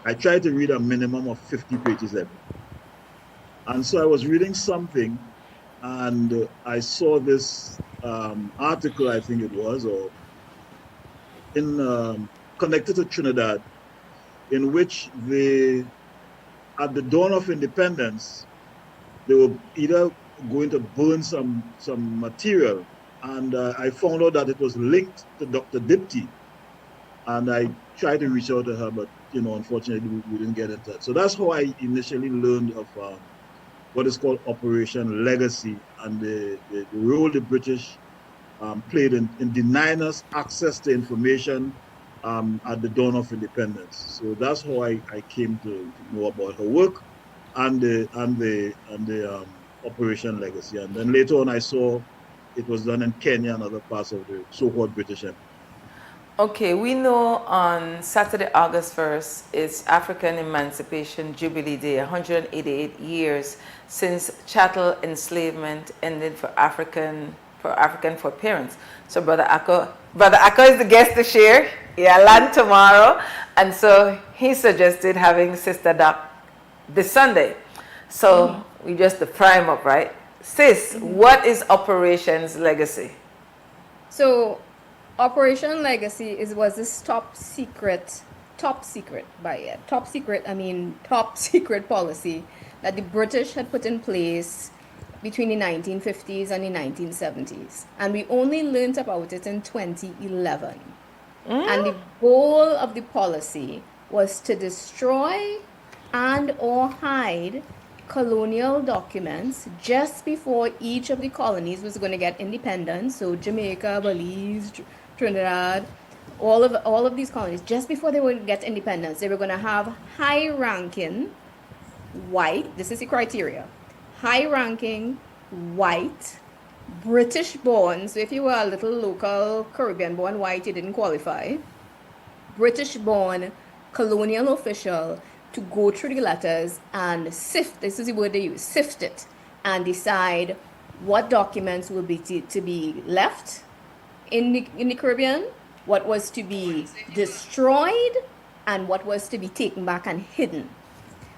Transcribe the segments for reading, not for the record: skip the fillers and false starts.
I try to read a minimum of 50 pages every. And so I was reading something, and I saw this article, I think it was, or in connected to Trinidad, in which they, at the dawn of independence, they were either going to burn some material, and I found out that it was linked to Dr. Diptee, and I tried to reach out to her, but unfortunately, we didn't get in touch. So that's how I initially learned of what is called Operation Legacy and the role the British played in denying us access to information at the dawn of independence. So that's how I came to know about her work and the Operation Legacy. And then later on, I saw it was done in Kenya and other parts of the so-called British Empire. Okay, we know on Saturday, August 1st, is African Emancipation Jubilee Day, 188 years since chattel enslavement ended for African parents. So Brother Akko is the guest to share. Yeah, land tomorrow. And so he suggested having Sister Doc this Sunday. So we just the prime up, right? Sis, what is Operations Legacy? So Operation Legacy was this top secret policy that the British had put in place between the 1950s and the 1970s. And we only learned about it in 2011. And the goal of the policy was to destroy and or hide colonial documents just before each of the colonies was going to get independence. So Jamaica, Belize, Trinidad, all of these colonies, just before they would get independence, they were going to have high-ranking white, this is the criteria, high-ranking white British-born, so if you were a little local Caribbean-born white, you didn't qualify, British-born colonial official to go through the letters and sift, this is the word they use, sift it, and decide what documents will be to be left in the Caribbean, what was to be destroyed, and what was to be taken back and hidden,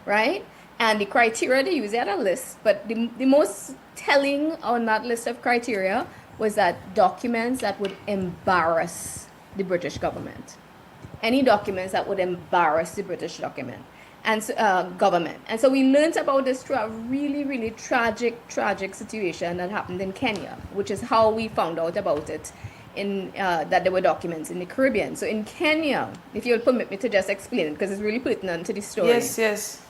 right? And the criteria they use, they had a list, but the most telling on that list of criteria was that documents that would embarrass the British government. Any documents that would embarrass the British government. And so we learned about this through a really, really tragic situation that happened in Kenya, which is how we found out about it, that there were documents in the Caribbean. So in Kenya, if you'll permit me to just explain it, because it's really pertinent to the story. Yes.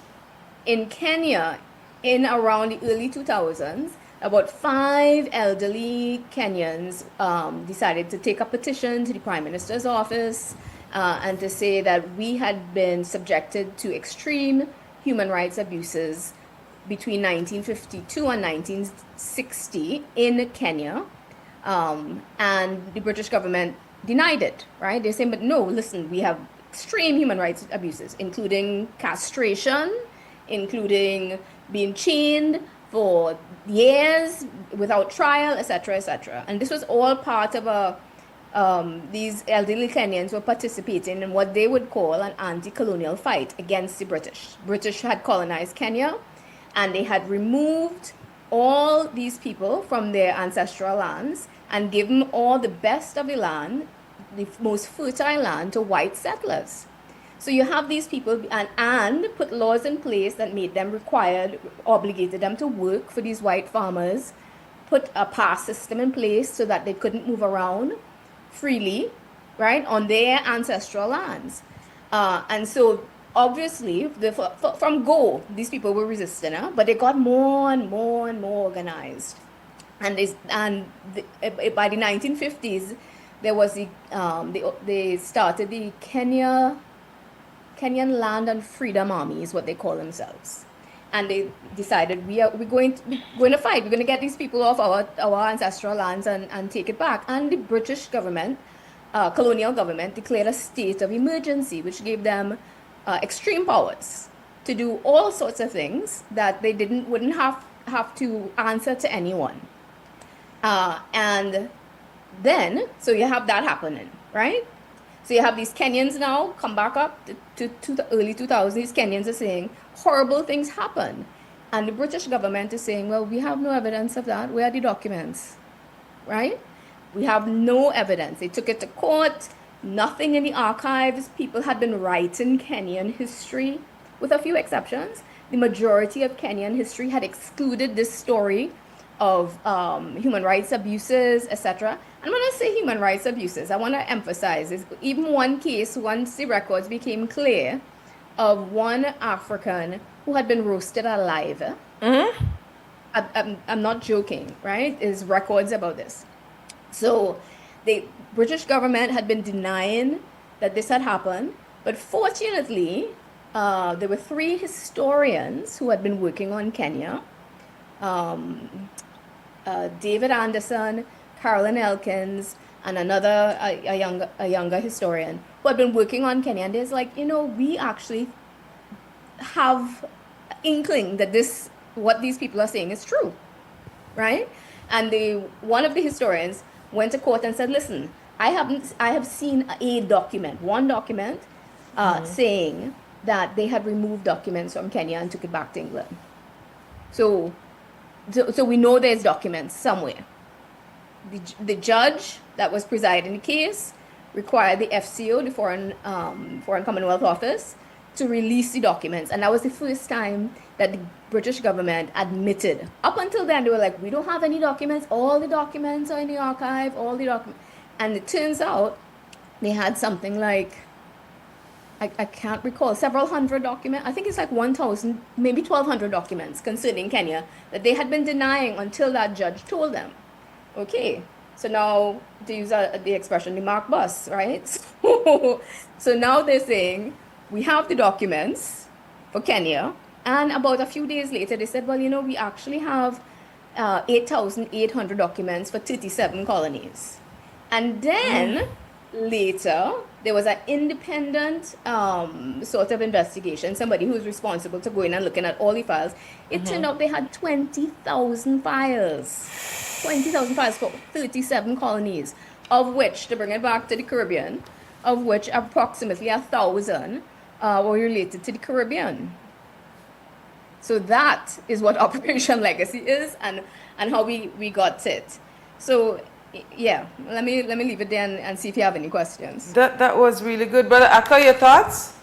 In Kenya, in around the early 2000s, about 5 elderly Kenyans decided to take a petition to the Prime Minister's office and to say that we had been subjected to extreme human rights abuses between 1952 and 1960 in Kenya. And the British government denied it, right? They say, but no, listen, we have extreme human rights abuses, including castration, including being chained for years without trial, etc., etc. And this was all part of these elderly Kenyans were participating in what they would call an anti-colonial fight against the British. British had colonized Kenya, and they had removed all these people from their ancestral lands and given all the best of the land, the most fertile land, to white settlers. So you have these people and put laws in place that made them obligated them to work for these white farmers, put a pass system in place so that they couldn't move around freely, right, on their ancestral lands. And so obviously from go, these people were resisting, but they got more and more and more organized. And by the 1950s, there was they started the Kenyan Land and Freedom Army is what they call themselves. And they decided we're going to fight. We're going to get these people off our ancestral lands and take it back. And the British government, colonial government, declared a state of emergency, which gave them extreme powers to do all sorts of things that they wouldn't have to answer to anyone. And then, so you have that happening, right? So you have these Kenyans now come back up to the early 2000s. These Kenyans are saying horrible things happen. And the British government is saying, well, we have no evidence of that. Where are the documents? Right? We have no evidence. They took it to court, nothing in the archives. People had been writing Kenyan history, with a few exceptions. The majority of Kenyan history had excluded this story of human rights abuses, etc. And when I say human rights abuses, I want to emphasize is even one case, once the records became clear, of one African who had been roasted alive. Mm-hmm. I'm not joking, right? Is records about this. So the British government had been denying that this had happened, but fortunately, there were 3 historians who had been working on Kenya. David Anderson, Carolyn Elkins, and another a younger historian who had been working on Kenya. And there's like, we actually have inkling that what these people are saying is true, right? And one of the historians went to court and said, listen, I have seen one document saying that they had removed documents from Kenya and took it back to England. So we know there's documents somewhere. The judge that was presiding the case required the FCO, the Foreign Commonwealth Office, to release the documents. And that was the first time that the British government admitted. Up until then, they were like, we don't have any documents. All the documents are in the archive, And it turns out they had something like, I can't recall, several hundred documents. I think it's like 1,000, maybe 1,200 documents concerning Kenya that they had been denying until that judge told them. Okay, so now, to use the expression, the mark bus, right? So now they're saying, we have the documents for Kenya. And about a few days later, they said, well, we actually have 8,800 documents for 37 colonies. And then later, there was an independent sort of investigation, somebody who was responsible to go in and looking at all the files. It turned out they had 20,000 files. 20,000 files for 37 colonies, of which, to bring it back to the Caribbean, of which approximately 1,000 were related to the Caribbean. So that is what Operation Legacy is and how we got it. So yeah, let me leave it there and see if you have any questions. That was really good. Brother Akka, your thoughts?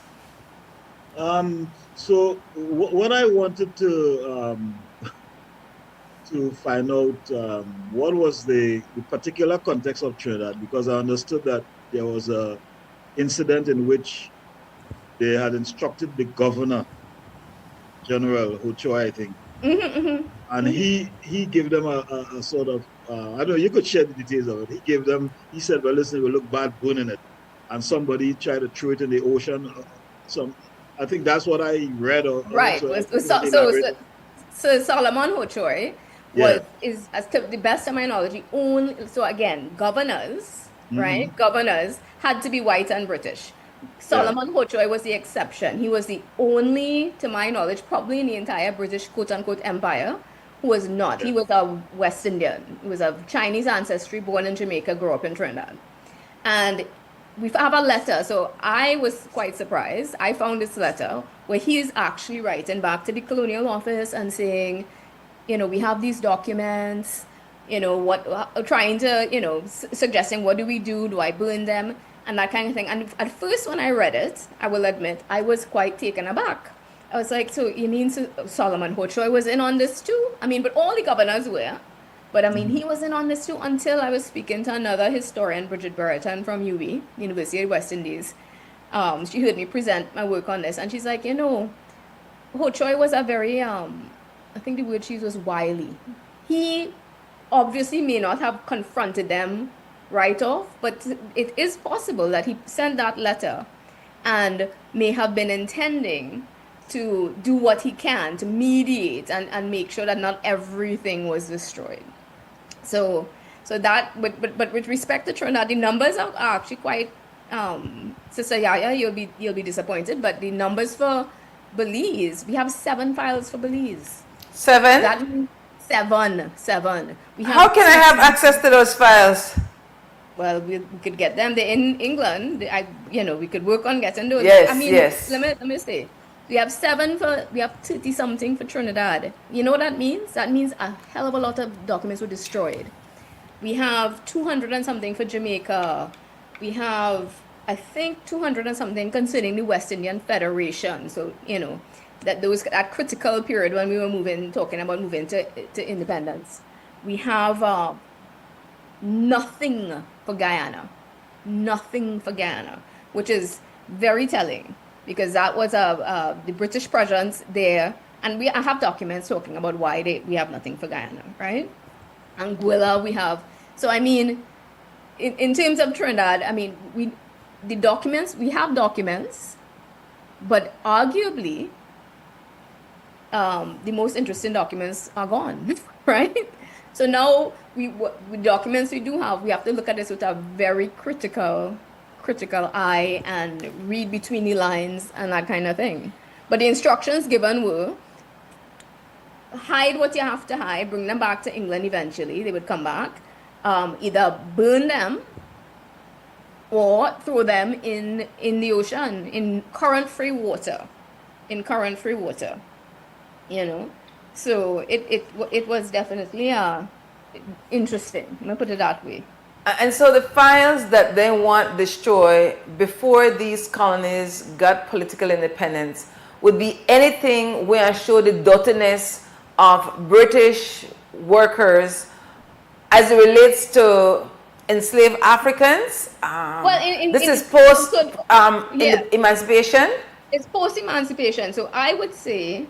So what I wanted to find out what was the particular context of Trinidad, because I understood that there was a incident in which they had instructed the governor general Ochoa, I think, and he gave them a sort of I don't know, you could share the details of it. He said, well, listen, it will look bad burning it, and somebody tried to throw it in the ocean. I think that's what I read. Right. So Solomon Ochoa is, as to the best of my knowledge, only. So again, governors, right? Governors had to be white and British. Solomon Ochoa was the exception. He was the only, to my knowledge, probably in the entire British quote-unquote empire, who was not. He was a West Indian. He was of Chinese ancestry, born in Jamaica, grew up in Trinidad. And we have a letter. So I was quite surprised. I found this letter where he is actually writing back to the colonial office and saying, we have these documents, trying to, suggesting, what do we do? Do I burn them? And that kind of thing. And at first, when I read it, I will admit, I was quite taken aback. I was like, so you mean Solomon Ochoa was in on this too? I mean, but all the governors were. But I mean, he was in on this too until I was speaking to another historian, Bridget Brereton from UWI, University of West Indies. She heard me present my work on this. And she's like, Ochoa was a very, I think the word she used was wily. He obviously may not have confronted them right off, but it is possible that he sent that letter and may have been intending to do what he can to mediate and make sure that not everything was destroyed. So that, but with respect to Trinidad, the numbers are actually quite, Sister YaYa, you'll be disappointed, but the numbers for Belize, we have 7 files for Belize. 7? That means 7. How can I have access to those files? Well, we could get them. They're in England. We could work on getting those. I Yes, mean, yes. let me say, we have 30 something for Trinidad. You know what that means? That means a hell of a lot of documents were destroyed. We have 200 and something for Jamaica. We have, I think, 200 and something concerning the West Indian Federation. So, that critical period when we were talking about moving to independence. We have nothing for Guyana. Nothing for Guyana, which is very telling because that was the British presence there. And I have documents talking about why we have nothing for Guyana, right? Anguilla, we have. So, I mean, in terms of Trinidad, I mean, we have documents, but arguably, the most interesting documents are gone, right? So now with documents we do have, we have to look at this with a very critical eye and read between the lines and that kind of thing. But the instructions given were hide what you have to hide, bring them back to England eventually. They would come back, either burn them or throw them in the ocean, in current-free water, So it was definitely interesting. Let me put it that way. And so the files that they want destroyed before these colonies got political independence would be anything where I show the dirtiness of British workers as it relates to enslaved Africans. This is post emancipation. It's post emancipation. So I would say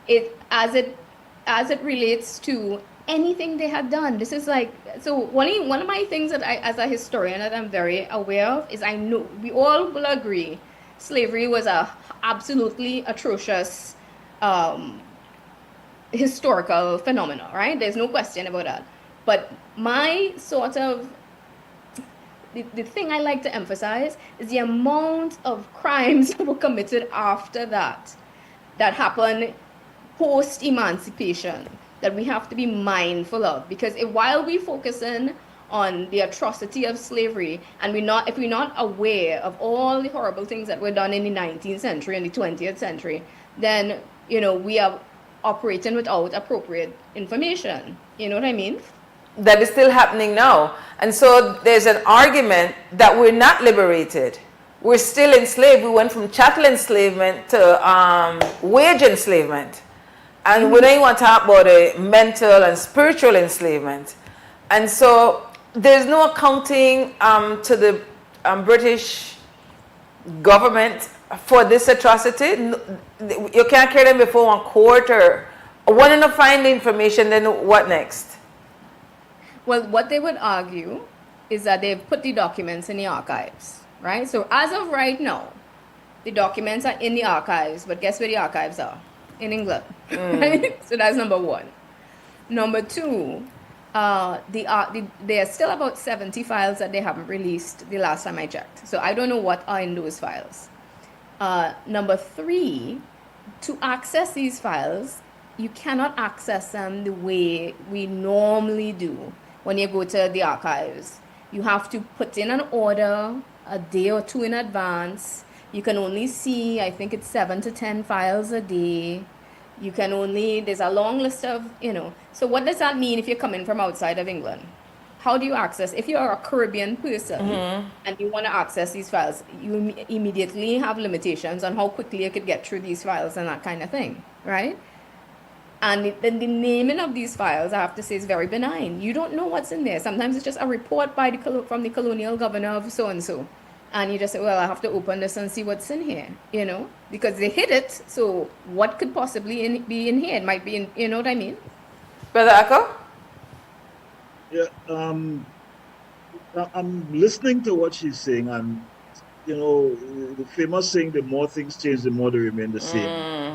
it as it relates to anything they had done. This is like, so one of my things that I, as a historian, that I'm very aware of is I know we all will agree slavery was a absolutely atrocious historical phenomena, right? There's no question about that. But my sort of the thing I like to emphasize is the amount of crimes that were committed after that happened post emancipation that we have to be mindful of, because while we focusing on the atrocity of slavery and if we're not aware of all the horrible things that were done in the 19th century and the 20th century, then we are operating without appropriate information. You know what I mean? That is still happening now. And so there's an argument that we're not liberated. We're still enslaved. We went from chattel enslavement to wage enslavement. And we don't even want to talk about a mental and spiritual enslavement. And so there's no accounting to the British government for this atrocity. You can't carry them before one court or when you find the information, then what next? Well, what they would argue is that they've put the documents in the archives, right? So as of right now, the documents are in the archives, but guess where the archives are? In England, right? So that's number one. Number two, there are still about 70 files that they haven't released the last time I checked. So I don't know what are in those files. Number three, to access these files, you cannot access them the way we normally do when you go to the archives. You have to put in an order a day or two in advance. You can only see, I think it's 7 to 10 files a day. There's a long list of, So what does that mean if you're coming from outside of England? How do you access, if you're a Caribbean person and you want to access these files, you immediately have limitations on how quickly you could get through these files and that kind of thing, right? And then the naming of these files, I have to say, is very benign. You don't know what's in there. Sometimes it's just a report from the colonial governor of so-and-so. And you just say, well, I have to open this and see what's in here, because they hid it. So what could possibly be in here? It might be in, you know what I mean? Brother Akko? Yeah, I'm listening to what she's saying, and, the famous saying, the more things change, the more they remain the same.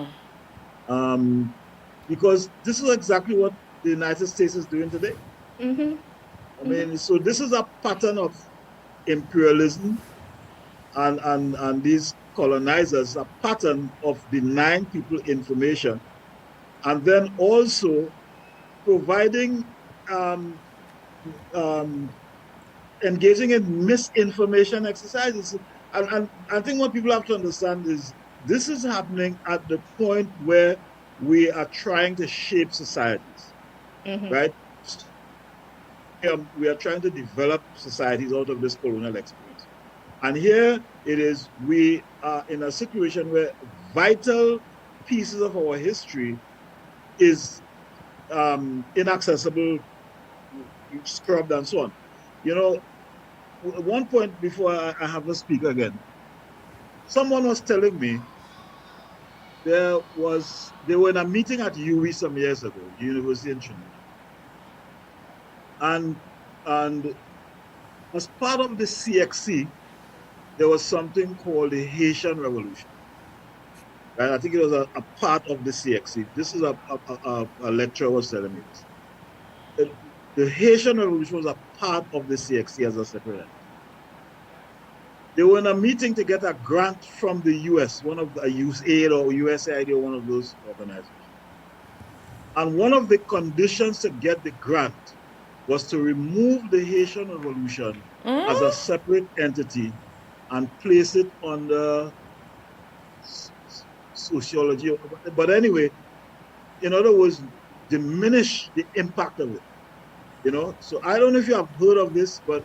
Because this is exactly what the United States is doing today. I mean, so this is a pattern of imperialism and these colonizers, a pattern of denying people information, and then also providing engaging in misinformation exercises. And I think what people have to understand is this is happening at the point where we are trying to shape societies, right? We are trying to develop societies out of this colonial experience. And here it is, we are in a situation where vital pieces of our history is inaccessible, scrubbed, and so on. You know, at one point before I have to speak again, someone was telling me they were in a meeting at UWI some years ago, University in Trinidad. And as part of the CXC, there was something called the Haitian Revolution. Right? I think it was a part of the CXC. This is a lecturer was telling me this. The Haitian Revolution was a part of the CXC as a separate entity. They were in a meeting to get a grant from the US, one of the USAID or USAID or one of those organizations. And one of the conditions to get the grant was to remove the Haitian Revolution as a separate entity and place it under sociology. But anyway, in other words, diminish the impact of it. You know, so I don't know if you have heard of this, but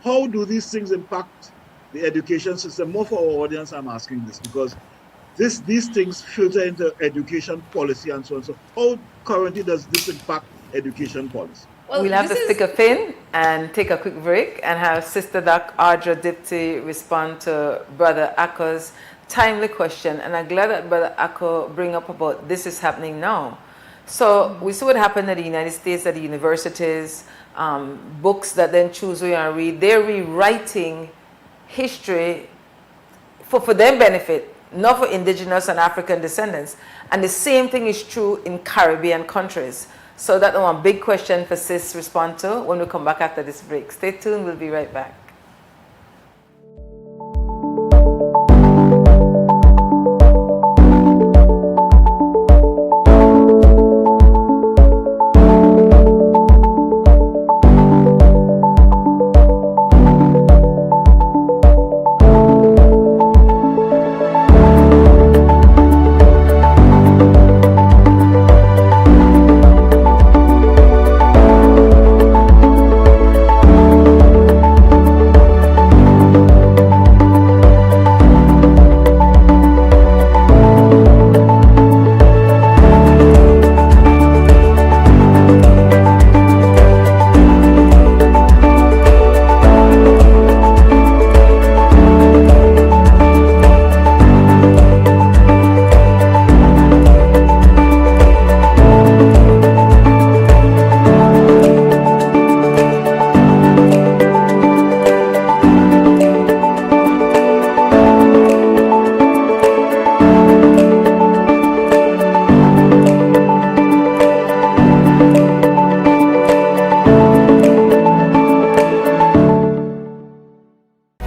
how do these things impact the education system? More for our audience, I'm asking this because these things filter into education policy and so on. So how currently does this impact education policy? Well, we'll have to stick a pin and take a quick break and have Sister Doc Audra Diptee respond to Brother Akko's timely question. And I'm glad that Brother Akko bring up about this is happening now. So we see what happened in the United States at the universities, books that then choose who you want to read. They're rewriting history for their benefit, not for indigenous and African descendants. And the same thing is true in Caribbean countries. So that's one big question for Sis to respond to when we come back after this break. Stay tuned, we'll be right back.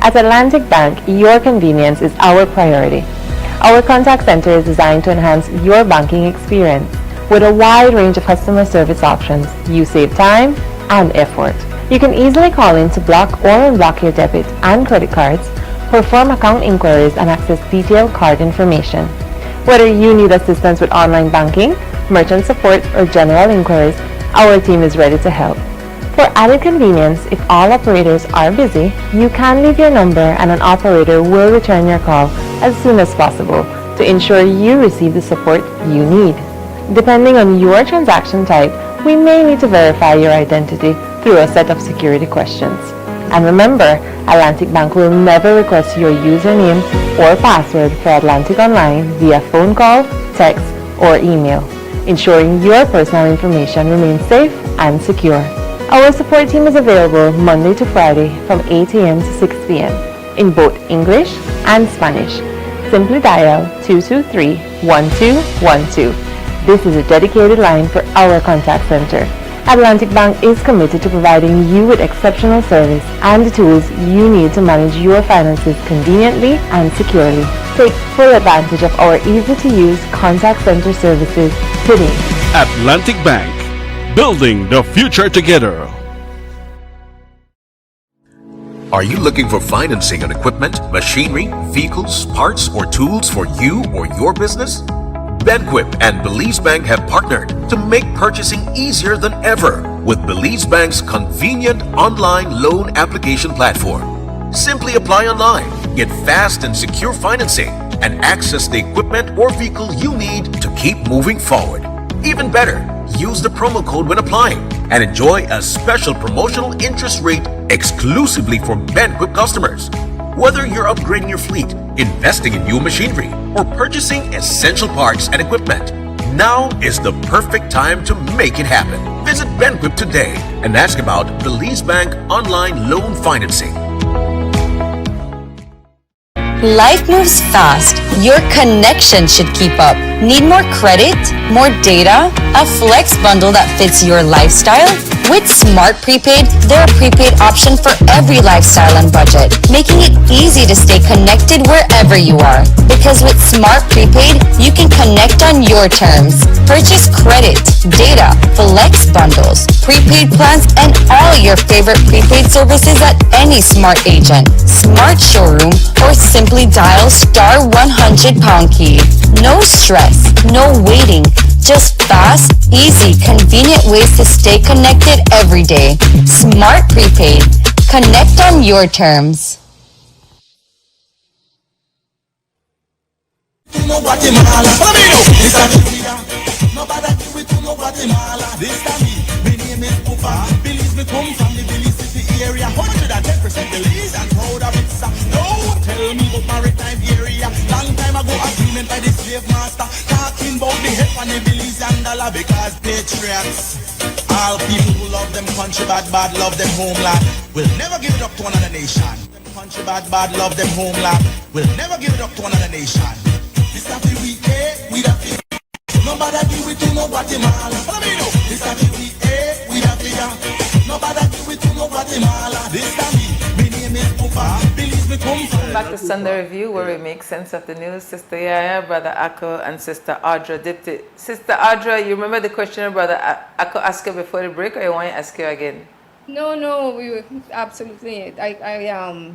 At Atlantic Bank, your convenience is our priority. Our contact center is designed to enhance your banking experience. With a wide range of customer service options, you save time and effort. You can easily call in to block or unblock your debit and credit cards, perform account inquiries, and access detailed card information. Whether you need assistance with online banking, merchant support, or general inquiries, our team is ready to help. For added convenience, if all operators are busy, you can leave your number and an operator will return your call as soon as possible to ensure you receive the support you need. Depending on your transaction type, we may need to verify your identity through a set of security questions. And remember, Atlantic Bank will never request your username or password for Atlantic Online via phone call, text, or email, ensuring your personal information remains safe and secure. Our support team is available Monday to Friday from 8 a.m. to 6 p.m. in both English and Spanish. Simply dial 223-1212. This is a dedicated line for our contact center. Atlantic Bank is committed to providing you with exceptional service and the tools you need to manage your finances conveniently and securely. Take full advantage of our easy-to-use contact center services today. Atlantic Bank, building the future together. Are you looking for financing on equipment, machinery, vehicles, parts, or tools for you or your business? Benquip and Belize Bank have partnered to make purchasing easier than ever with Belize Bank's convenient online loan application platform. Simply apply online, get fast and secure financing, and access the equipment or vehicle you need to keep moving forward. Even better, use the promo code when applying and enjoy a special promotional interest rate exclusively for Benquip customers. Whether you're upgrading your fleet, investing in new machinery, or purchasing essential parts and equipment, now is the perfect time to make it happen. Visit Benquip today and ask about Belize Bank online loan financing. Life moves fast. Your connection should keep up. Need more credit? More data? A flex bundle that fits your lifestyle? With Smart Prepaid, they're a prepaid option for every lifestyle and budget, making it easy to stay connected wherever you are. Because with Smart Prepaid, you can connect on your terms. Purchase credit, data, flex bundles, prepaid plans, and all your favorite prepaid services at any Smart agent, Smart showroom, or simply dial *100# key. No stress, no waiting, just fast, easy, convenient ways to stay connected every day. Smart Prepaid. Connect on your terms. Area 110% Belize and proud of it. No, tell me about maritime area. Long time ago, agreement by the slave master, talking about the help on the Belize and dollar because patriots, all people who love them country bad, bad love them homeland, will never give it up to another nation. Them country bad, bad love them homeland, will never give it up to another nation. This time we we the nobody do it to no Guatemala. Follow me now. This time we the nobody do it to no Guatemala. This time me name is Pupa. Believe me, come from. Back to Sunday Review, where we make sense of the news. Sister YaYa, Brother Akko, and Sister Audra Diptee. Sister Audra, you remember the question Brother Akko asked you before the break, or you want to ask you again? No, we were absolutely. It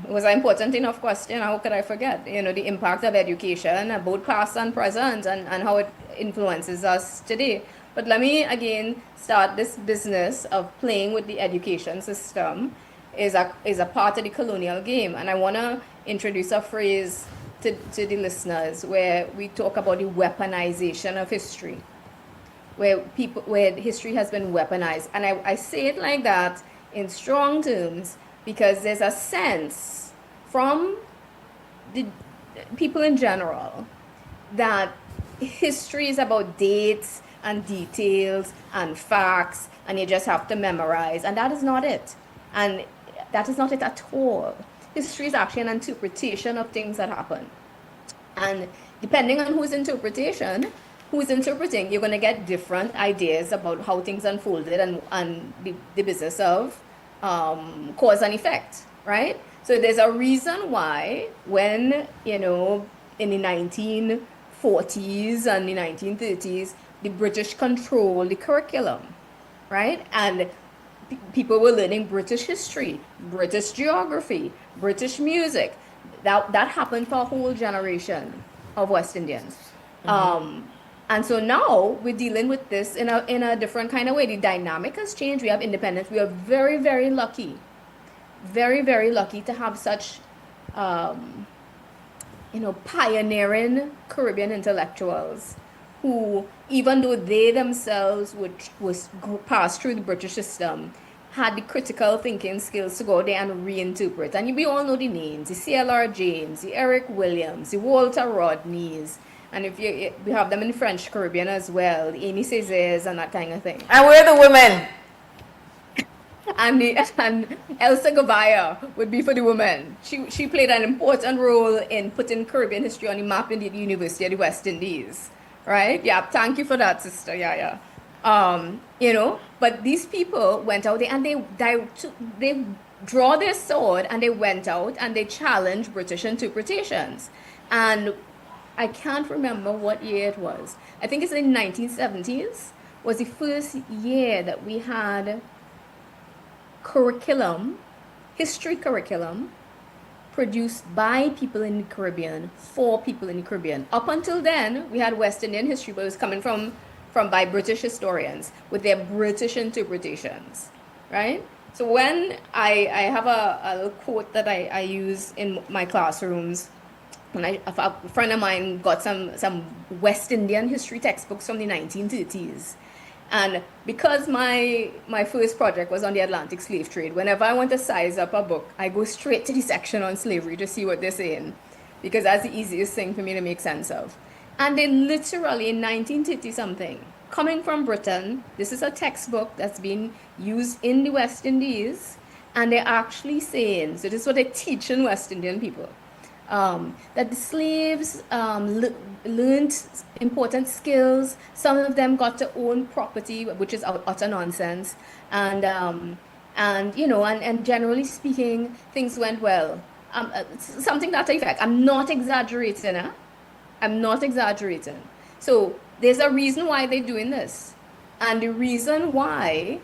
was an important enough question. How could I forget? You know, the impact of education, both past and present, and how it influences us today. But let me again start this business of playing with the education system is a part of the colonial game, and I want to introduce a phrase to the listeners where we talk about the weaponization of history, where history has been weaponized, and I say it like that in strong terms because there's a sense from the people in general that history is about dates and details and facts, and you just have to memorize, and that is not it. And that is not it at all. History is actually an interpretation of things that happen, and depending on who's interpreting, you're going to get different ideas about how things unfolded and the business of cause and effect, right? So there's a reason why when, in the 1940s and the 1930s, the British controlled the curriculum, right? And people were learning British history, British geography, British music. That happened for a whole generation of West Indians. And so now we're dealing with this in a different kind of way. The dynamic has changed. We have independence. We are very, very lucky, very, very lucky to have such, pioneering Caribbean intellectuals who, even though they themselves was passed through the British system, had the critical thinking skills to go there and reinterpret. And we all know the names: the C.L.R. James, the Eric Williams, the Walter Rodneys. And we have them in French Caribbean as well, Amy Césaires and that kind of thing. And we're the women. And Elsa Gavaya would be for the women. She played an important role in putting Caribbean history on the map in the University of the West Indies, right? Yeah, thank you for that, Sister YaYa. But these people went out there and they draw their sword and they went out and they challenged British interpretations. And I can't remember what year it was. I think it's in the 1970s was the first year that we had curriculum history curriculum produced by people in the Caribbean for people in the Caribbean. Up until then, we had West Indian history, but it was coming from by British historians with their British interpretations, right? So when I have a little quote that I use in my classrooms, when a friend of mine got some West Indian history textbooks from the 1930s. And because my first project was on the Atlantic slave trade, whenever I want to size up a book, I go straight to the section on slavery to see what they're saying, because that's the easiest thing for me to make sense of. And they literally, in 1930 something, coming from Britain, this is a textbook that's being used in the West Indies, and they're actually saying, so this is what they teach in West Indian people, that the slaves learned important skills. Some of them got to own property, which is utter nonsense. And you know, and generally speaking, things went well. Something to that effect. I'm not exaggerating. Huh? I'm not exaggerating. So there's a reason why they're doing this. And the reason why,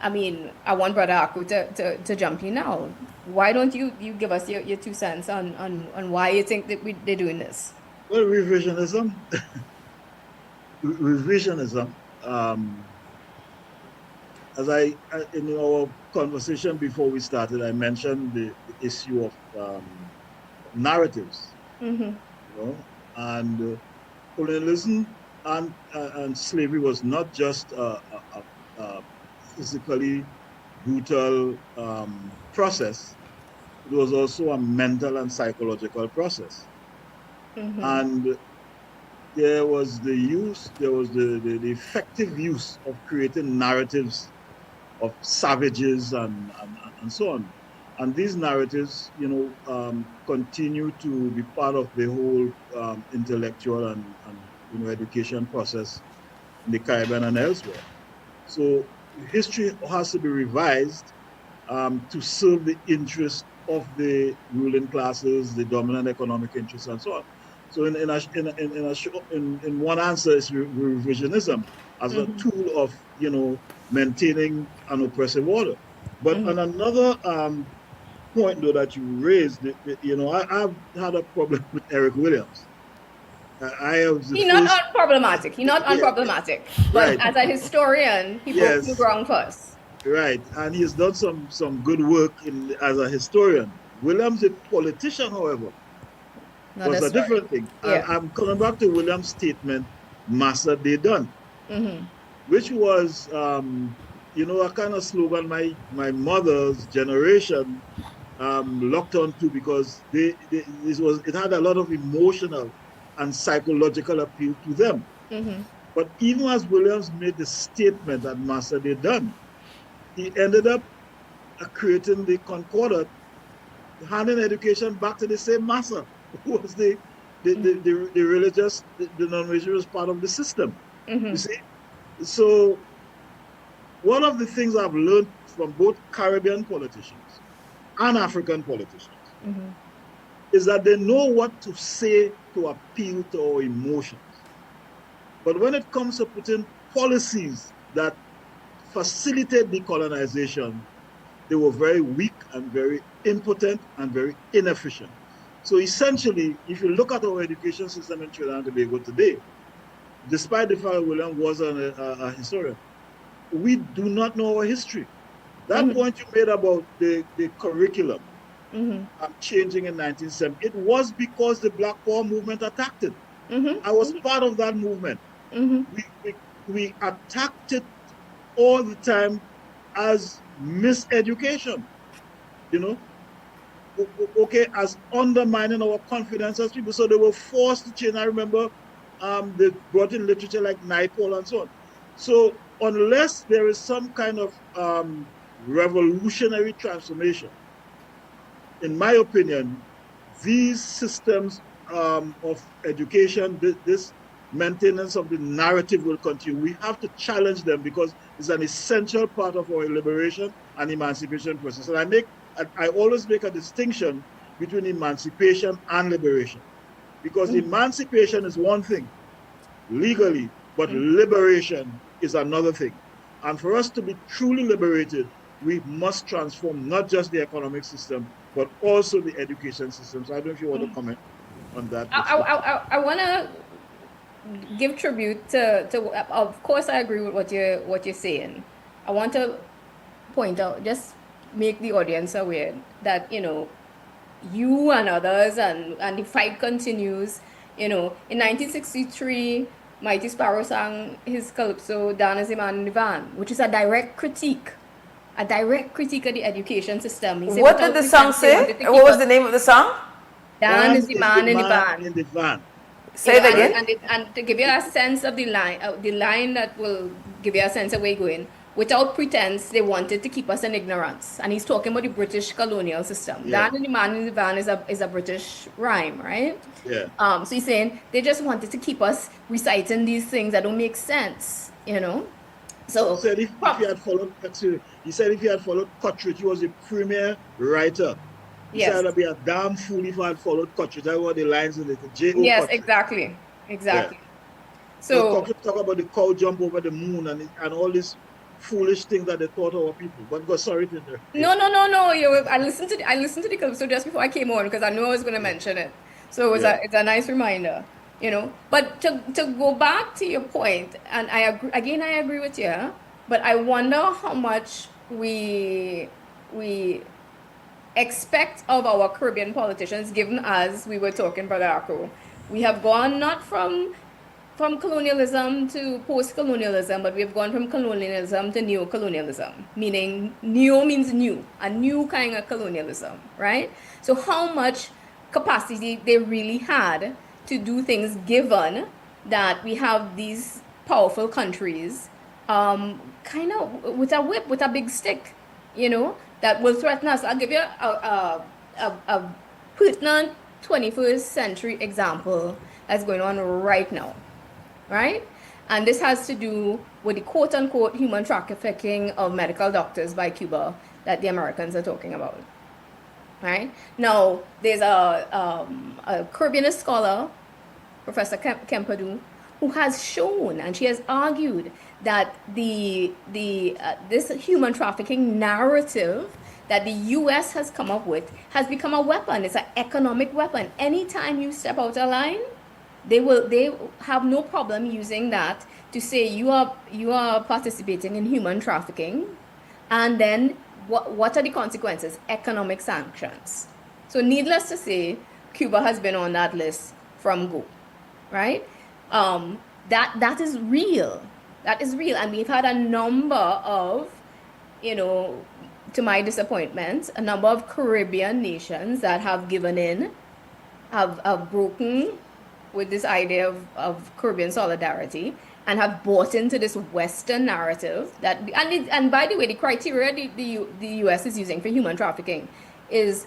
I mean, I want Brother Aku to jump in now. Why don't you give us your 2 cents on why you think that they're doing this? Well, revisionism. Revisionism. As in our conversation before we started, I mentioned the issue of narratives. Mm-hmm. You know, and colonialism and slavery was not just a physically brutal process. It was also a mental and psychological process. Mm-hmm. And there was the effective use of creating narratives of savages and so on. And these narratives, you know, continue to be part of the whole intellectual and you know, education process in the Caribbean and elsewhere. So history has to be revised to serve the interest of the ruling classes, the dominant economic interests, and so on. So in one answer is revisionism as a tool of, you know, maintaining an oppressive order. But on another point though that you raised, you know, I've had a problem with Eric Williams. He's not unproblematic. He's not unproblematic. But right. As a historian, he broke the ground first. Right, and he's done some good work as a historian. Williams, a politician, however, was a different thing. Yeah. I'm coming back to Williams' statement, "Massa they done," which was, you know, a kind of slogan my mother's generation locked onto, because it had a lot of emotional and psychological appeal to them. But even as Williams made the statement that "Massa they done," he ended up creating the Concordat, handing education back to the same massa who was the religious denomination was part of the system. You see? So one of the things I've learned from both Caribbean politicians and African politicians is that they know what to say to appeal to our emotions. But when it comes to putting policies that facilitate decolonization, they were very weak and very impotent and very inefficient. So essentially, if you look at our education system in Trinidad and Tobago today, despite the fact that William was a historian, we do not know our history. That point you made about the curriculum changing in 1970, it was because the Black Power movement attacked it. I was part of that movement. We attacked it all the time as miseducation, you know, okay, as undermining our confidence as people. So they were forced to change. I remember they brought in literature like Naipaul and so on. So unless there is some kind of revolutionary transformation, in my opinion, these systems of education, this maintenance of the narrative will continue. We have to challenge them because it's an essential part of our liberation and emancipation process. And I always make a distinction between emancipation and liberation, because emancipation is one thing legally, but liberation is another thing. And for us to be truly liberated, we must transform not just the economic system, but also the education system. So I don't know if you want to comment on that. I want to give tribute to, of course, I agree with what you're saying. I want to point out, just make the audience aware that, you and others and the fight continues. In 1963, Mighty Sparrow sang his calypso, Dan is the Man in the Van, which is a direct critique of the education system. He said, What did the song say? What was the name of the song? Dan is the Man in the Van. Say it again. And to give you a sense of the line that will give you a sense of where you're going, without pretense, they wanted to keep us in ignorance. And he's talking about the British colonial system. Yeah. Dan and the Man in the Van is a British rhyme, right? Yeah. So he's saying they just wanted to keep us reciting these things that don't make sense, So he said if he had followed Cottridge, he was the premier writer. He said I'd be a damn fool if I had followed Cottridge. That were the lines in the J.O. Yes, Cottridge. exactly. Yeah. So Cottridge talk about the cow jump over the moon and all these foolish things that they taught our people. But go, sorry to interrupt. No. I listened to the calypso just before I came on because I knew I was going to mention it. So it's a nice reminder, But to go back to your point, and I agree with you. But I wonder how much we expect of our Caribbean politicians, given, as we were talking, Brother Akko, we have gone not from colonialism to post-colonialism, but we have gone from colonialism to neo-colonialism, meaning neo means new, a new kind of colonialism, right? So how much capacity they really had to do things, given that we have these powerful countries kind of with a whip, with a big stick, that will threaten us. I'll give you a pertinent 21st century example that's going on right now, right? And this has to do with the quote-unquote human trafficking of medical doctors by Cuba that the Americans are talking about, right? Now, there's a Caribbean scholar, Professor Kempadu, who has shown, and she has argued, that this human trafficking narrative that the U.S. has come up with has become a weapon. It's an economic weapon. Anytime you step out of line, they have no problem using that to say you are participating in human trafficking, and then what are the consequences? Economic sanctions. So needless to say, Cuba has been on that list from go, right? That is real. That is real. And we've had a number of, to my disappointment, a number of Caribbean nations that have given in, have broken with this idea of Caribbean solidarity, and have bought into this Western narrative that, and by the way, the criteria the U.S. is using for human trafficking is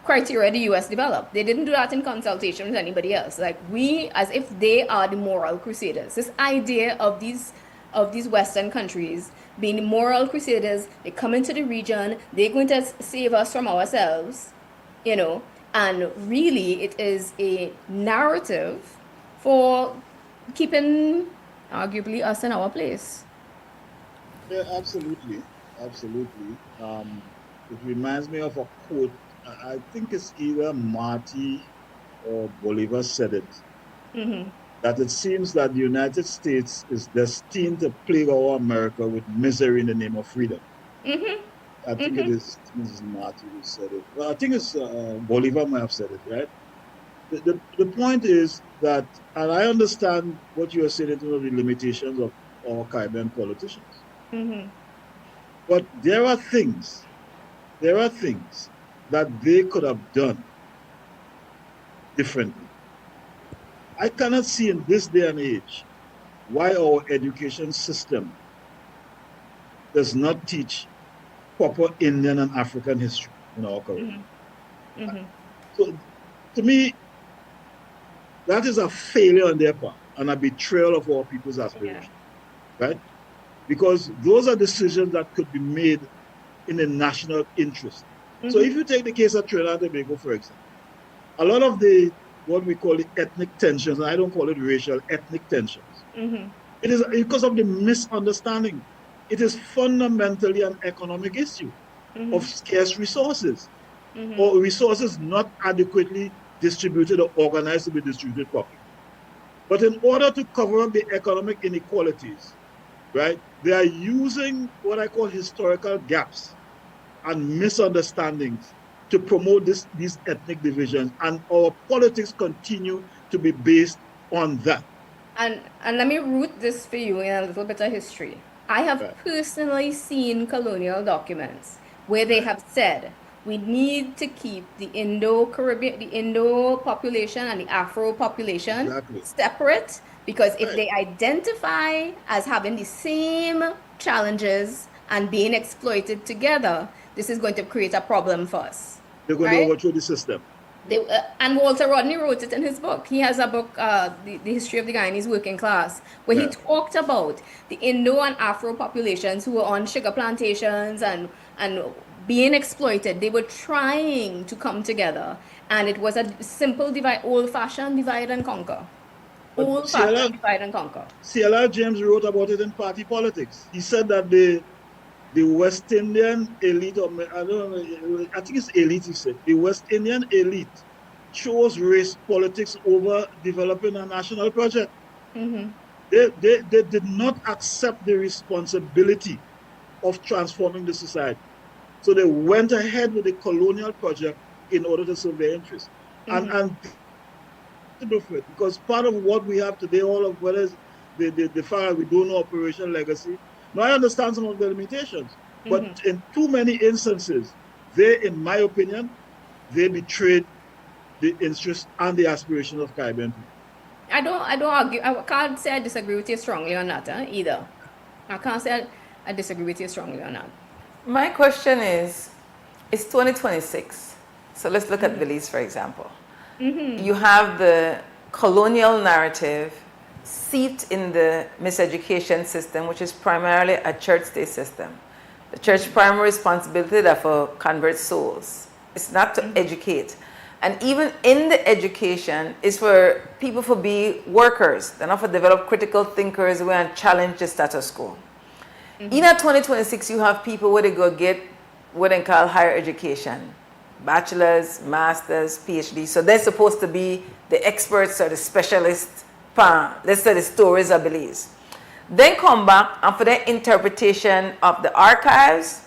criteria the U.S. developed. They didn't do that in consultation with anybody else. Like, we, as if they are the moral crusaders. This idea of these Western countries being the moral crusaders, they come into the region, they're going to save us from ourselves, and really it is a narrative for keeping, arguably, us in our place. Yeah, absolutely. It reminds me of a quote. I think it's either Marty or Bolivar said it. Mm-hmm. That it seems that the United States is destined to plague our America with misery in the name of freedom. Mm-hmm. I think it is Mrs. Marty who said it. Well, I think it's Bolivar might have said it, right? The point is that, and I understand what you are saying in terms of the limitations of our Caribbean politicians. Mm-hmm. But there are things that they could have done differently. I cannot see in this day and age why our education system does not teach proper Indian and African history in our country. Mm-hmm. Mm-hmm. So, to me, that is a failure on their part and a betrayal of our people's aspirations, right? Because those are decisions that could be made in the national interest. Mm-hmm. So if you take the case of Trinidad and Tobago, for example, a lot of what we call the ethnic tensions, and I don't call it racial, ethnic tensions. Mm-hmm. It is because of the misunderstanding it is fundamentally an economic issue of scarce resources or resources not adequately distributed or organized to be distributed properly. But in order to cover up the economic inequalities, right, they are using what I call historical gaps and misunderstandings to promote these ethnic divisions, and our politics continue to be based on that. And let me root this for you in a little bit of history. I have personally seen colonial documents where they have said we need to keep the Indo-Caribbean, the Indo population and the Afro population separate, because if they identify as having the same challenges and being exploited together, this is going to create a problem for us. They're going to overthrow the system. And Walter Rodney wrote it in his book. He has a book, the History of the Guyanese Working Class, where he talked about the Indo and Afro populations who were on sugar plantations and being exploited. They were trying to come together, and it was a simple old-fashioned divide and conquer. Old-fashioned divide and conquer. C.L.R. James wrote about it in Party Politics. He said that the West Indian elite, or I think it's elite, he said, the West Indian elite chose race politics over developing a national project. They did not accept the responsibility of transforming the society. So they went ahead with the colonial project in order to serve their interests. And because part of what we have today, all of whether it's the fact that we don't know operational legacy. Now, I understand some of the limitations, but in too many instances, in my opinion, they betrayed the interests and the aspirations of Caribbean people. I don't argue. I can't say I disagree with you strongly on that either. I can't say I disagree with you strongly on that. My question is, it's 2026. So let's look at Belize, for example. You have the colonial narrative seeped in the miseducation system, which is primarily a church-state system. The church's primary responsibility is for convert souls. It's not to educate. And even in the education, is for people to be workers. They're not for develop critical thinkers who and challenge the status quo. In 2026, you have people where they go get what they call higher education. Bachelor's, master's, PhD. So they're supposed to be the experts or the specialists. Let's say the stories of Belize. Then come back and for their interpretation of the archives,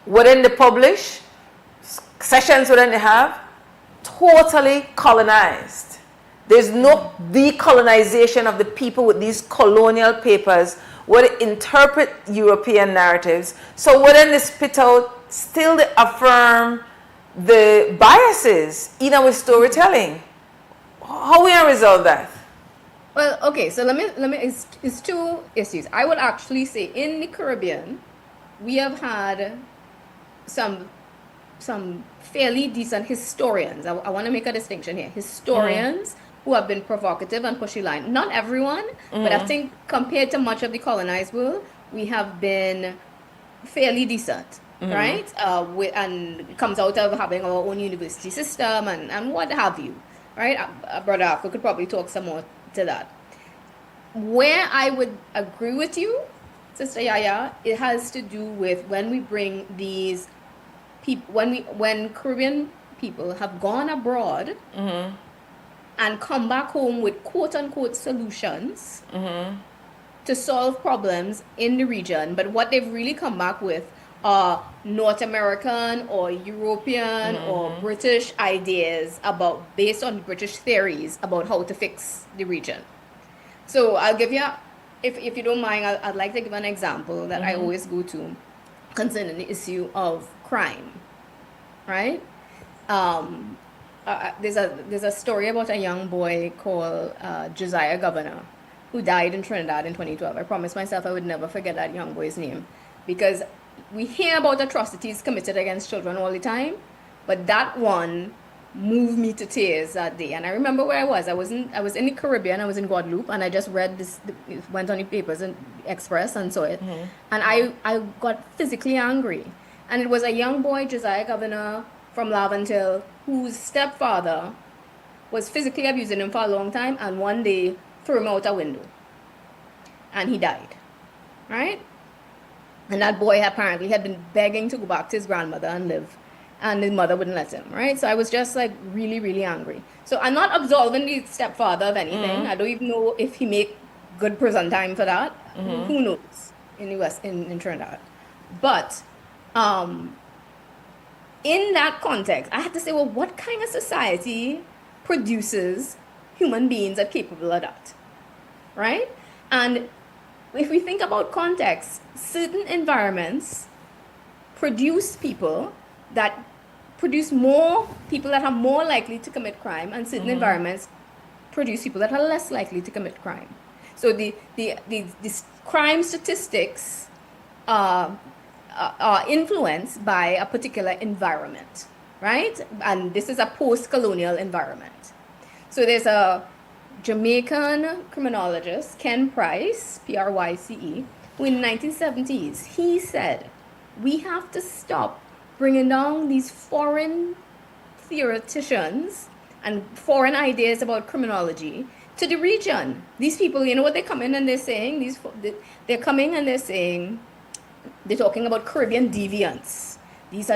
what they publish, sessions what they have, totally colonized. There's no decolonization of the people with these colonial papers where they interpret European narratives. So what they spit out, still they affirm the biases, even with storytelling. How we gonna resolve that? Well, okay, so let me it's two issues. I would actually say in the Caribbean, we have had some fairly decent historians. I want to make a distinction here. Historians who have been provocative and push the line. Not everyone, but I think compared to much of the colonized world, we have been fairly decent, right? And it comes out of having our own university system and what have you, right? Brother Afro could probably talk some more to that. Where I would agree with you, Sister YaYa, it has to do with when we bring these people, when Caribbean people have gone abroad and come back home with quote unquote solutions to solve problems in the region, but what they've really come back with are North American or European or British ideas based on British theories about how to fix the region. So I'll give you, if you don't mind, I'd like to give an example that I always go to concerning the issue of crime, right? There's a story about a young boy called Josiah Governor, who died in Trinidad in 2012. I promised myself I would never forget that young boy's name, because we hear about atrocities committed against children all the time, but that one moved me to tears that day. And I remember where I was. I was in the Caribbean. I was in Guadeloupe, and I just read this. Went on the papers and Express and saw it, and I got physically angry. And it was a young boy, Josiah Governor from Laventille, whose stepfather was physically abusing him for a long time, and one day threw him out a window, and he died. Right? And that boy apparently had been begging to go back to his grandmother and live, and his mother wouldn't let him, right? So I was just like really, really angry. So I'm not absolving the stepfather of anything. I don't even know if he make good prison time for that. Who knows in the West, in Trinidad. But in that context, I had to say, well, what kind of society produces human beings that are capable of that, right? And if we think about context, certain environments produce people that produce more people that are more likely to commit crime, and certain environments produce people that are less likely to commit crime. So the crime statistics are influenced by a particular environment, right? And this is a post-colonial environment. So there's a Jamaican criminologist, Ken Price, Pryce, who in the 1970s, he said, we have to stop bringing down these foreign theoreticians and foreign ideas about criminology to the region. These people, you know what they come in and they're saying? They're coming and they're saying, they're talking about Caribbean deviants. These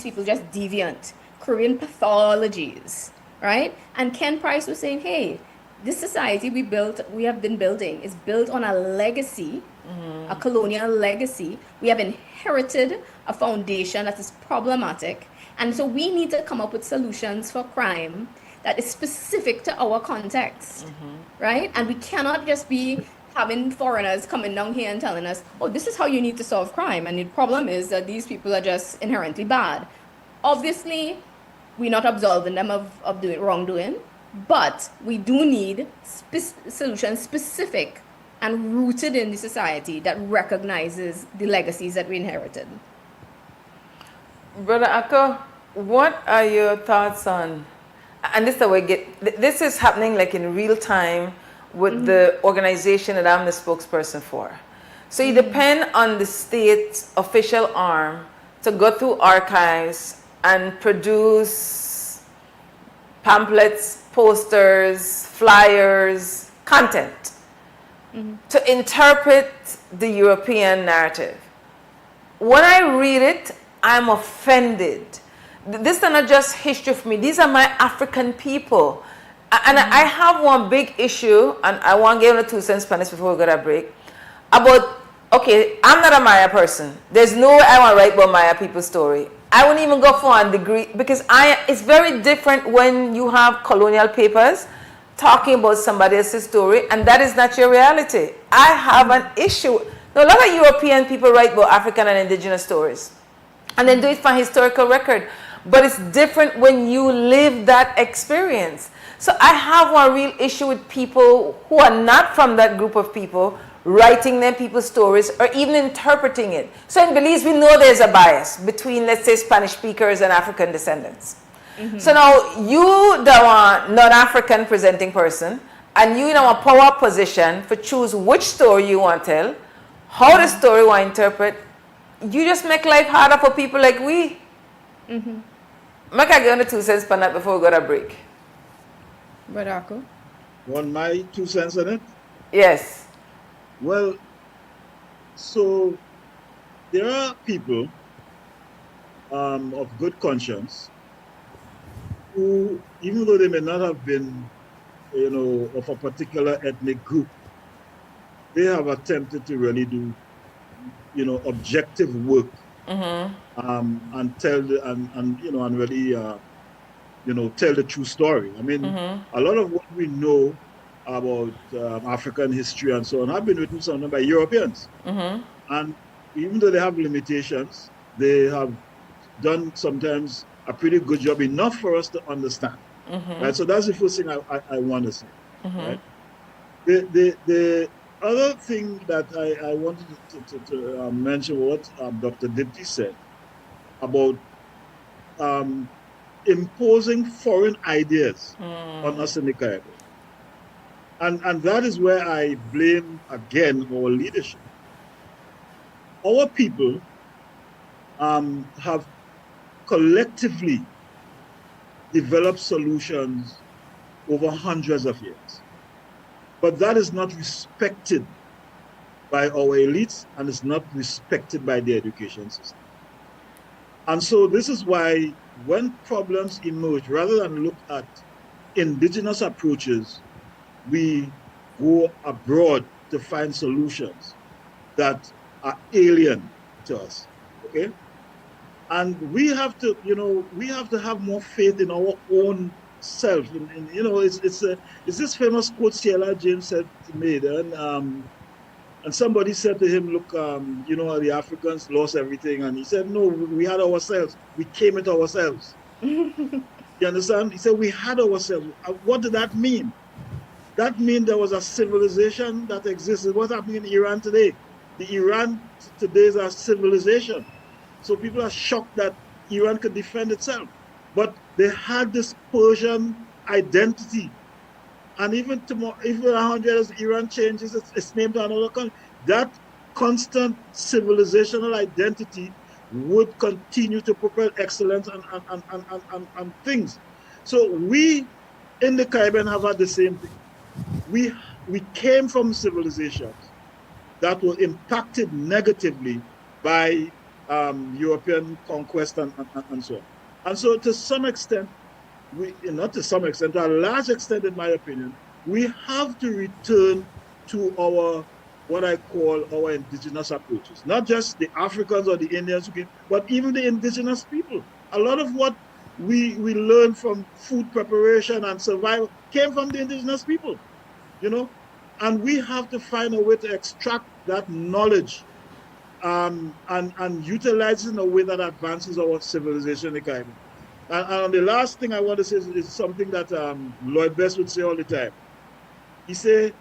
people just deviant. Caribbean pathologies, right? And Ken Price was saying, hey, this society we have been building is built on a legacy, a colonial legacy. We have inherited a foundation that is problematic. And so we need to come up with solutions for crime that is specific to our context, right? And we cannot just be having foreigners coming down here and telling us, oh, this is how you need to solve crime. And the problem is that these people are just inherently bad. Obviously, we're not absolving them of doing wrongdoing, but we do need solutions specific and rooted in the society that recognizes the legacies that we inherited. Brother Akko, what are your thoughts on, and this is the way this is happening like in real time with the organization that I'm the spokesperson for. So you depend on the state official arm to go through archives and produce pamphlets, posters, flyers, content to interpret the European narrative. When I read it, I'm offended. This is not just history for me. These are my African people. And I have one big issue, and I want to give it 2 cents Spanish before we go to break, about, okay, I'm not a Maya person. There's no way I want to write about Maya people's story. I wouldn't even go for a degree, because it's very different when you have colonial papers talking about somebody else's story, and that is not your reality. I have an issue. Now, a lot of European people write about African and indigenous stories, and then do it for historical record. But it's different when you live that experience. So I have one real issue with people who are not from that group of people writing their people's stories or even interpreting it. So in Belize, we know there's a bias between, let's say, Spanish speakers and African descendants. So now you, the non-African presenting person, and you in a power position for choose which story you want to tell, how the story you want to interpret, you just make life harder for people like we. Make I give you 2 cents per that before we go to break. Brother Akko? Want my 2 cents on it? Yes. Well, so there are people of good conscience who, even though they may not have been, of a particular ethnic group, they have attempted to really do, objective work, and tell and really, tell the true story. I mean, a lot of what we know about African history and so on have been written sometimes by Europeans. And even though they have limitations, they have done sometimes a pretty good job, enough for us to understand. Right? So that's the first thing I want to say. Right? The other thing that I wanted to mention what Dr. Diptee said about imposing foreign ideas on us in the Caribbean. And that is where I blame, again, our leadership. Our people have collectively developed solutions over hundreds of years. But that is not respected by our elites and is not respected by the education system. And so this is why when problems emerge, rather than look at indigenous approaches, we go abroad to find solutions that are alien to us, okay? And we have to, we have to have more faith in our own self. It's this famous quote Sheila James said to me, and somebody said to him, look, the Africans lost everything. And he said, no, we had ourselves. We came it ourselves. You understand? He said, we had ourselves. What did that mean? That means there was a civilization that existed. What's happening in Iran today? The Iran today is a civilization. So people are shocked that Iran could defend itself. But they had this Persian identity. And even tomorrow, even 100 years, Iran changes its name to another country. That constant civilizational identity would continue to propel excellence and things. So we in the Caribbean have had the same thing. We came from civilizations that were impacted negatively by European conquest and so on. And so to some extent, not to some extent, to a large extent, in my opinion, we have to return to our, what I call our indigenous approaches. Not just the Africans or the Indians, but even the indigenous people. A lot of what we learned from food preparation and survival came from the indigenous people, and we have to find a way to extract that knowledge and utilize it in a way that advances our civilization in the Caribbean. And the last thing I want to say is something that Lloyd Best would say all the time. He says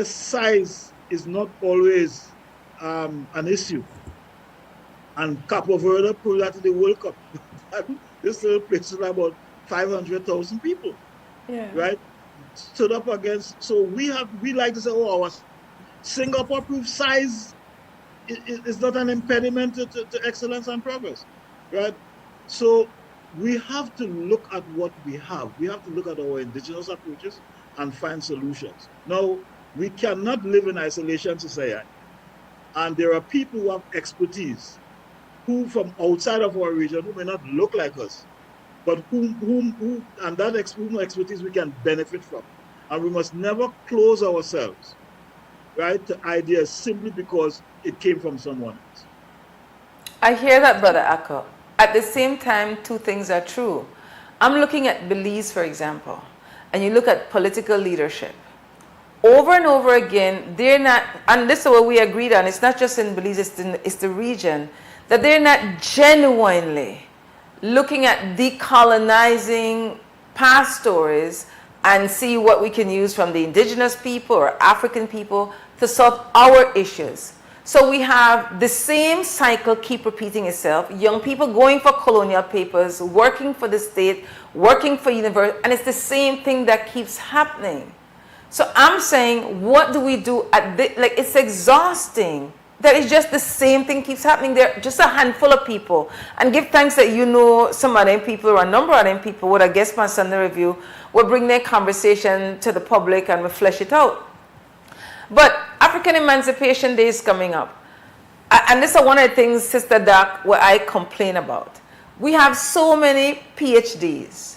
size is not always an issue. And Capo Verde proved that in the World Cup. This little place is about 500,000 people, right? Stood up against. So we like to say, our Singapore proof size is not an impediment to excellence and progress, right? So we have to look at what we have. We have to look at our indigenous approaches and find solutions. Now, we cannot live in isolation society. And there are people who have expertise, who from outside of our region, who may not look like us, but whom and that expertise we can benefit from. And we must never close ourselves, right, to ideas simply because it came from someone else. I hear that, Brother Akka. At the same time, two things are true. I'm looking at Belize, for example, and you look at political leadership. Over and over again, they're not, and this is what we agreed on, it's not just in Belize, it's the region, that they're not genuinely looking at decolonizing past stories and see what we can use from the indigenous people or African people to solve our issues. So we have the same cycle keep repeating itself. Young people going for colonial papers, working for the state, working for university, and it's the same thing that keeps happening. So I'm saying, what do we do at this? Like, it's exhausting. That is just the same thing keeps happening. There are just a handful of people. And give thanks that some of them people, or a number of them people, would I guess my Sunday review, will bring their conversation to the public and will flesh it out. But African Emancipation Day is coming up. And this is one of the things, Sister Doc, where I complain about. We have so many PhDs,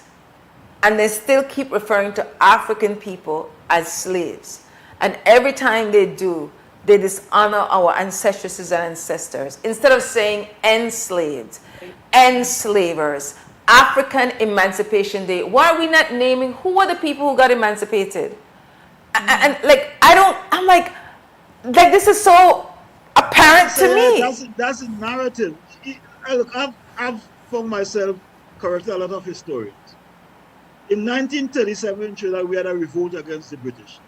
and they still keep referring to African people as slaves. And every time they do, they dishonor our ancestresses and ancestors. Instead of saying enslaved, enslavers, African Emancipation Day, why are we not naming who are the people who got emancipated? And I'm like, this is so apparent to me. That's a narrative. I've found myself correcting a lot of historians. In 1937 in Trinidad, we had a revolt against the British.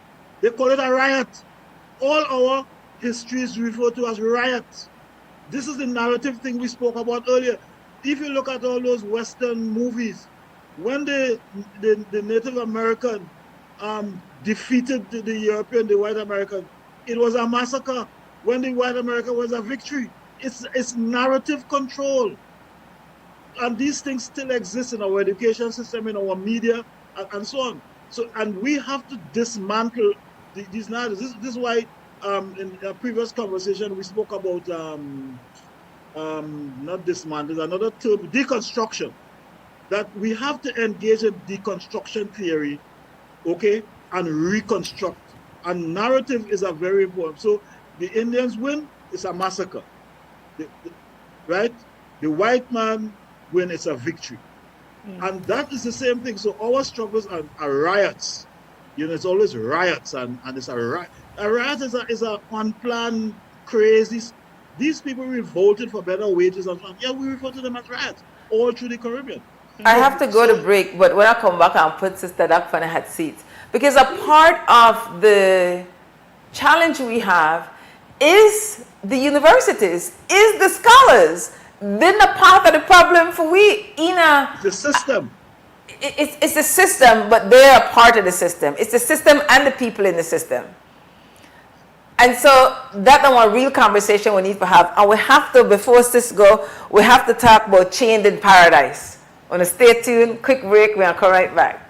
They call it a riot. All our histories refer to as riots. This is the narrative thing we spoke about earlier. If you look at all those Western movies, when the Native American defeated the European, the white American, it was a massacre. When the white America was a victory, it's narrative control. And these things still exist in our education system, in our media, and so on. So, and we have to dismantle these narratives. This is why in a previous conversation, we spoke about not dismantle, another term, deconstruction. That we have to engage in deconstruction theory, okay, and reconstruct. And narrative is a very important. So the Indians win, it's a massacre, right? The white man win, it's a victory. And that is the same thing. So our struggles are riots. You know, it's always riots, and it's a riot. A riot is a unplanned, crazy. These people revolted for better wages and so on. Yeah, we refer to them as riots all through the Caribbean. I have to go to break, but when I come back, I'll put Sister Doc on a hot seat. Because a part of the challenge we have is the universities, is the scholars. Then the part of the problem for we, the system. It's the system, but they're a part of the system. It's the system and the people in the system. And so that's a real conversation we need to have. And we have to, before this go, we have to talk about chained in paradise. Want to stay tuned, quick break, we'll come right back.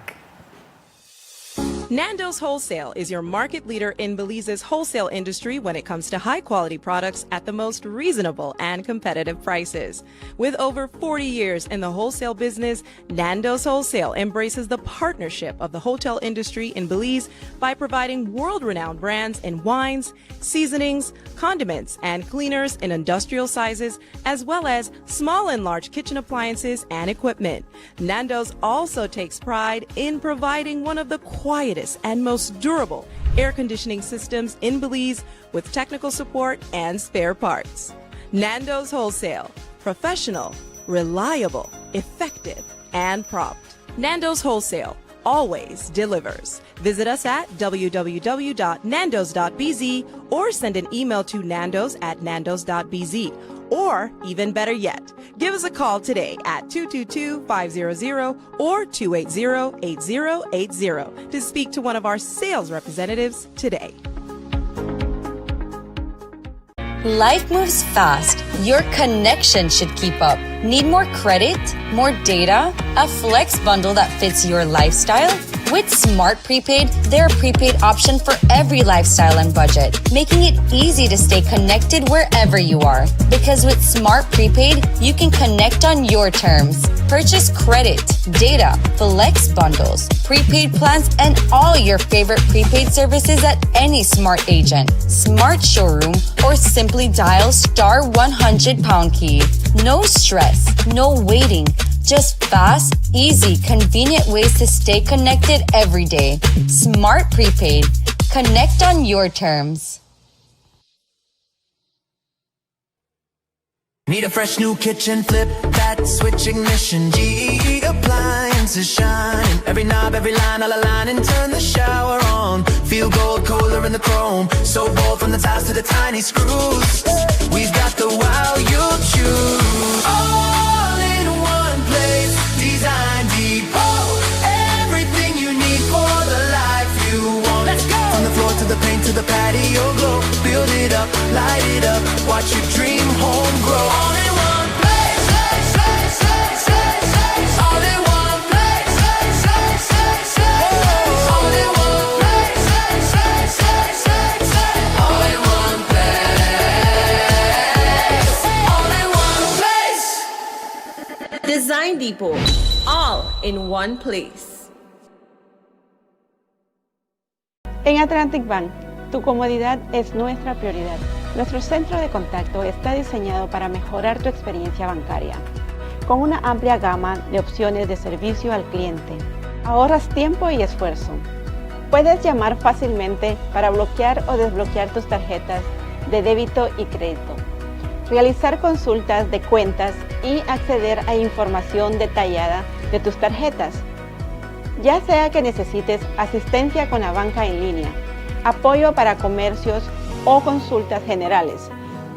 Nando's Wholesale is your market leader in Belize's wholesale industry when it comes to high-quality products at the most reasonable and competitive prices. With over 40 years in the wholesale business, Nando's Wholesale embraces the partnership of the hotel industry in Belize by providing world-renowned brands in wines, seasonings, condiments, and cleaners in industrial sizes, as well as small and large kitchen appliances and equipment. Nando's also takes pride in providing one of the quietest and most durable air conditioning systems in Belize with technical support and spare parts. Nando's Wholesale. Professional, reliable, effective, and prompt. Nando's Wholesale always delivers. Visit us at www.nandos.bz or send an email to nandos@nandos.bz. Or, even better yet, give us a call today at 222-500 or 280-8080 to speak to one of our sales representatives today. Life moves fast. Your connection should keep up. Need more credit? More data? A flex bundle that fits your lifestyle? With Smart Prepaid, they're a prepaid option for every lifestyle and budget, making it easy to stay connected wherever you are. Because with Smart Prepaid, you can connect on your terms. Purchase credit, data, flex bundles, prepaid plans, and all your favorite prepaid services at any Smart agent, Smart showroom, or simply dial *100 key. No stress, no waiting. Just fast, easy, convenient ways to stay connected every day. Smart Prepaid. Connect on your terms. Need a fresh new kitchen, flip that switch ignition. GE appliances shine. Every knob, every line, all align and turn the shower on. Feel gold, colder in the chrome. So bold from the tiles to the tiny screws. We've got the wow you'll choose. All in one place. Design Depot. Everything you need for the life you want. Let's go. From the floor to the paint to the patio glow. Build it up, light it up. Watch your dream home grow. All in one place. All in one place. All in one place. All in one place. All in one place. Design Depot. All in one place. En Atlantic Bank, tu comodidad es nuestra prioridad. Nuestro centro de contacto está diseñado para mejorar tu experiencia bancaria, con una amplia gama de opciones de servicio al cliente. Ahorras tiempo y esfuerzo. Puedes llamar fácilmente para bloquear o desbloquear tus tarjetas de débito y crédito, realizar consultas de cuentas y acceder a información detallada de tus tarjetas. Ya sea que necesites asistencia con la banca en línea, apoyo para comercios o consultas generales,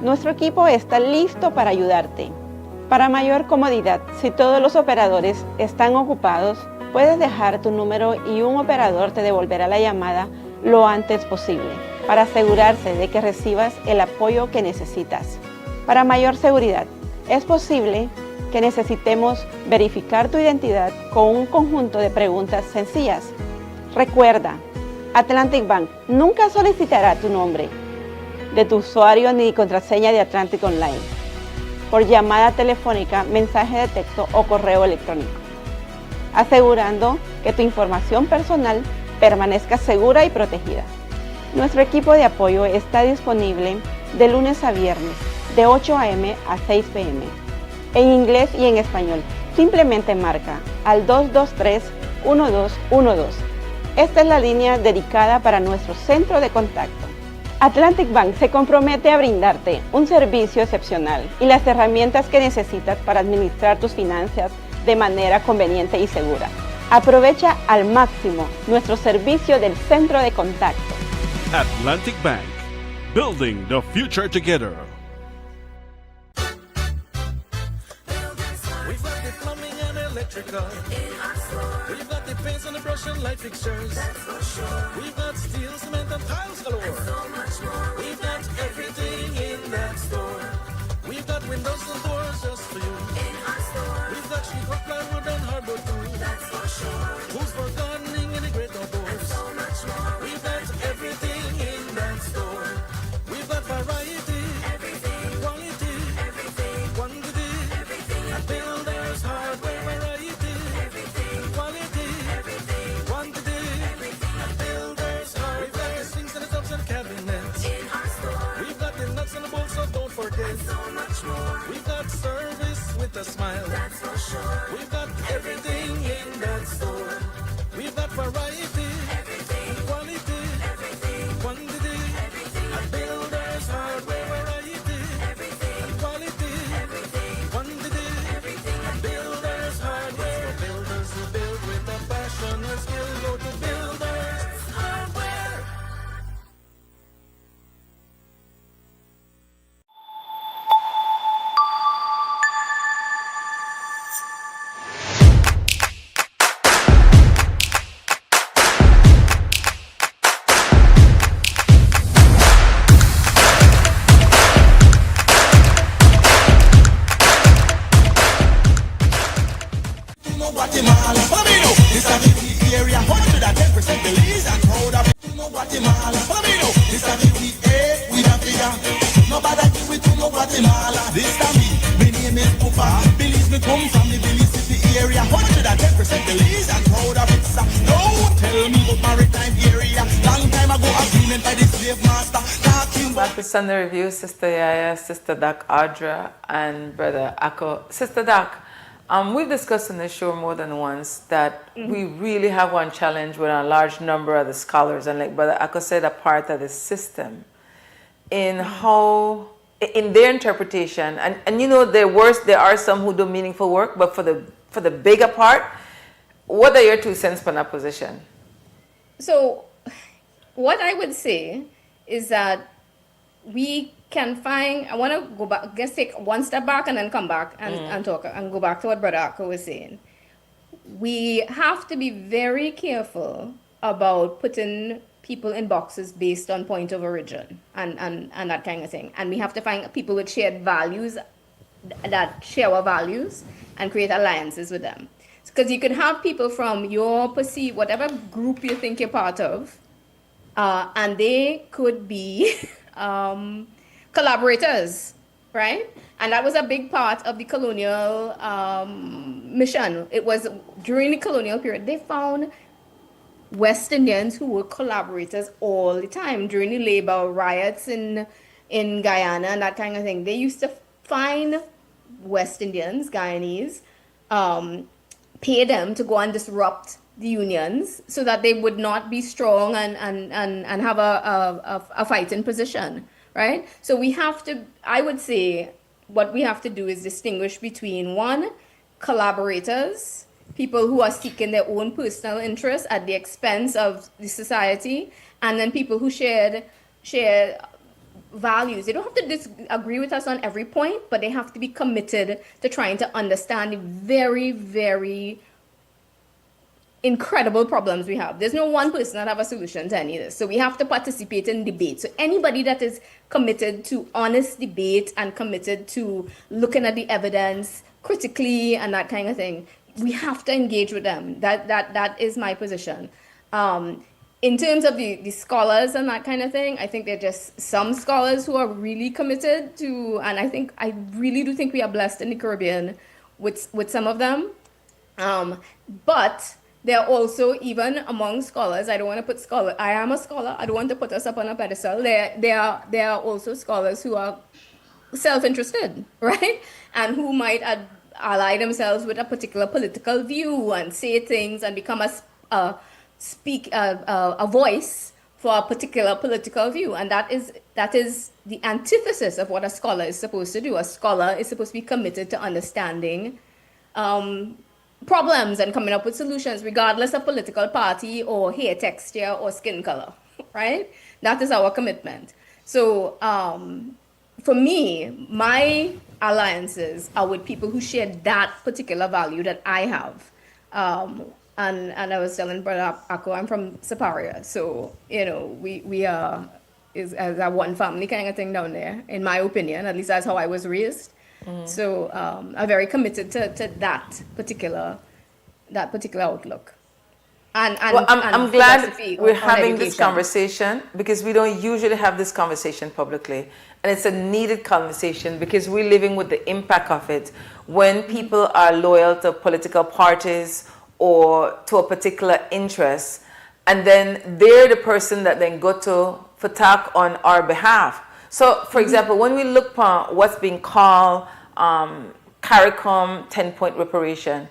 nuestro equipo está listo para ayudarte. Para mayor comodidad, si todos los operadores están ocupados, puedes dejar tu número y un operador te devolverá la llamada lo antes posible para asegurarse de que recibas el apoyo que necesitas. Para mayor seguridad, es posible que necesitemos verificar tu identidad con un conjunto de preguntas sencillas. Recuerda, Atlantic Bank nunca solicitará tu nombre, de tu usuario ni contraseña de Atlantic Online, por llamada telefónica, mensaje de texto o correo electrónico, asegurando que tu información personal permanezca segura y protegida. Nuestro equipo de apoyo está disponible de lunes a viernes, de 8 a.m. a 6 p.m., en inglés y en español. Simplemente marca al 223-1212. Esta es la línea dedicada para nuestro centro de contacto. Atlantic Bank se compromete a brindarte un servicio excepcional y las herramientas que necesitas para administrar tus finanzas de manera conveniente y segura. Aprovecha al máximo nuestro servicio del centro de contacto. Atlantic Bank, building the future together. We've got the plumbing and electrical in our store. We've got the paints and the brush and light fixtures. That's for sure. We've got steel, cement, and tiles galore. And so much more. We've got everything in that store. We've got windows and doors just for you. In our store. We've got sheetrock, plywood, and hardwood too. That's for sure. Tools for gardening and the great outdoors. And so much more. We've got everything in that store. We've got variety. Everything. Quality. Everything. Quantity. Everything. And builders hardware variety. Everything. Quality. Everything. Quantity. Everything. And builders hardware. We've got the sinks and the tubs and cabinets. In our store. We've got the nuts and the bolts, so don't forget. And so much more. We've got service with a smile. That's for sure. We've got everything in that store. We've got variety. Everything. Quality. Everything. Quantity. Everything. And builders hardware variety. Everything. And quality. Everything. Quantity. Everything. And builders hardware. For builders who build with a passion and skill, go to builders hardware. Guatemala, Flamino, this a the area 110% Belize and proud of it. Guatemala, Flamino, this a the we da figure. Nobody give it to no Guatemala. This a me name is Pupa. Belize me come from the Belize City area 110% Belize and proud of it. No, tell me about maritime area. Long time ago agreement by the slave master. Back to Sunday Review, Sister YaYa, Sister Doc Audra, and Brother Akko. Sister Doc, we've discussed in this show more than once that we really have one challenge with a large number of the scholars, and like Brother Akko said, a part of the system in how, in their interpretation, and you know, there are some who do meaningful work, but for the bigger part, what are your 2 cents on that position? So, what I would say is that we can find, I want to go back, just take one step back and then come back and talk and go back to what Brother Akko was saying. We have to be very careful about putting people in boxes based on point of origin and that kind of thing. And we have to find people with shared values that share our values and create alliances with them. Because you could have people from your perceived, whatever group you think you're part of, and they could be collaborators, right? And that was a big part of the colonial mission. It was during the colonial period, they found West Indians who were collaborators all the time during the labor riots in Guyana and that kind of thing. They used to find West Indians, Guyanese, pay them to go and disrupt the unions so that they would not be strong and have a fighting position, right? So we have to, I would say, what we have to do is distinguish between, one, collaborators, people who are seeking their own personal interests at the expense of the society, and then people who share values. They don't have to disagree with us on every point, but they have to be committed to trying to understand the very, very incredible problems we have. There's no one person that have a solution to any of this. So we have to participate in debate. So anybody that is committed to honest debate and committed to looking at the evidence critically and that kind of thing, we have to engage with them. That is my position. in terms of the scholars and that kind of thing, I think there are just some scholars who are really committed to, and I really do think we are blessed in the Caribbean with some of them. But there are also, even among scholars, I don't want to put scholar, I am a scholar, I don't want to put us up on a pedestal. There are also scholars who are self-interested, right? And who might ally themselves with a particular political view and say things and become a voice for a particular political view. And that is the antithesis of what a scholar is supposed to do. A scholar is supposed to be committed to understanding problems and coming up with solutions, regardless of political party or hair texture or skin color, right? That is our commitment. So for me, my alliances are with people who share that particular value that I have. And I was telling Brother Akko, I'm from Superior, so we are is as a one family kind of thing down there, in my opinion. At least that's how I was raised. So I'm very committed to that particular outlook. Well, I'm glad we're having this education. conversation, because we don't usually have this conversation publicly. And it's a needed conversation, because we're living with the impact of it when people are loyal to political parties or to a particular interest. And then they're the person that then go to for talk on our behalf. So, for example, when we look for what's being called CARICOM 10-point reparation,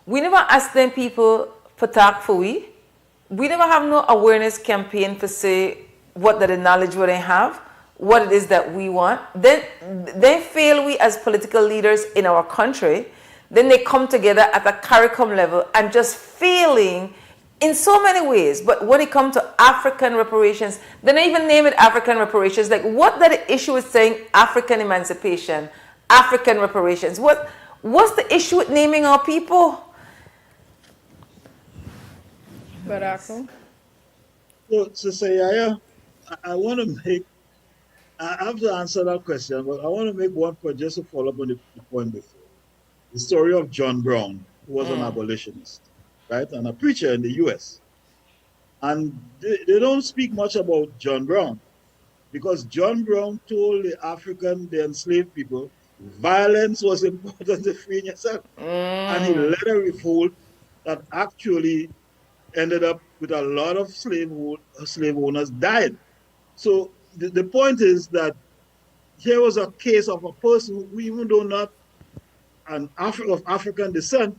we never ask them people for talk for we never have no awareness campaign for say what the knowledge what they have, what it is that we want. Then they fail we as political leaders in our country. Then they come together at a CARICOM level and just failing in so many ways. But when it comes to African reparations, they don't even name it African reparations. Like, what that issue is saying African emancipation, African reparations. What's the issue with naming our people? Barako? So say, YaYa, I want to make, I have to answer that question, but I want to make one point just to follow up on the point before. The story of John Brown, who was an abolitionist, right, and a preacher in the U.S. And they don't speak much about John Brown, because John Brown told the enslaved people, violence was important to freeing yourself. And he led a revolt that actually ended up with a lot of slave owners dying. So the point is that here was a case of a person who, even though not of African descent,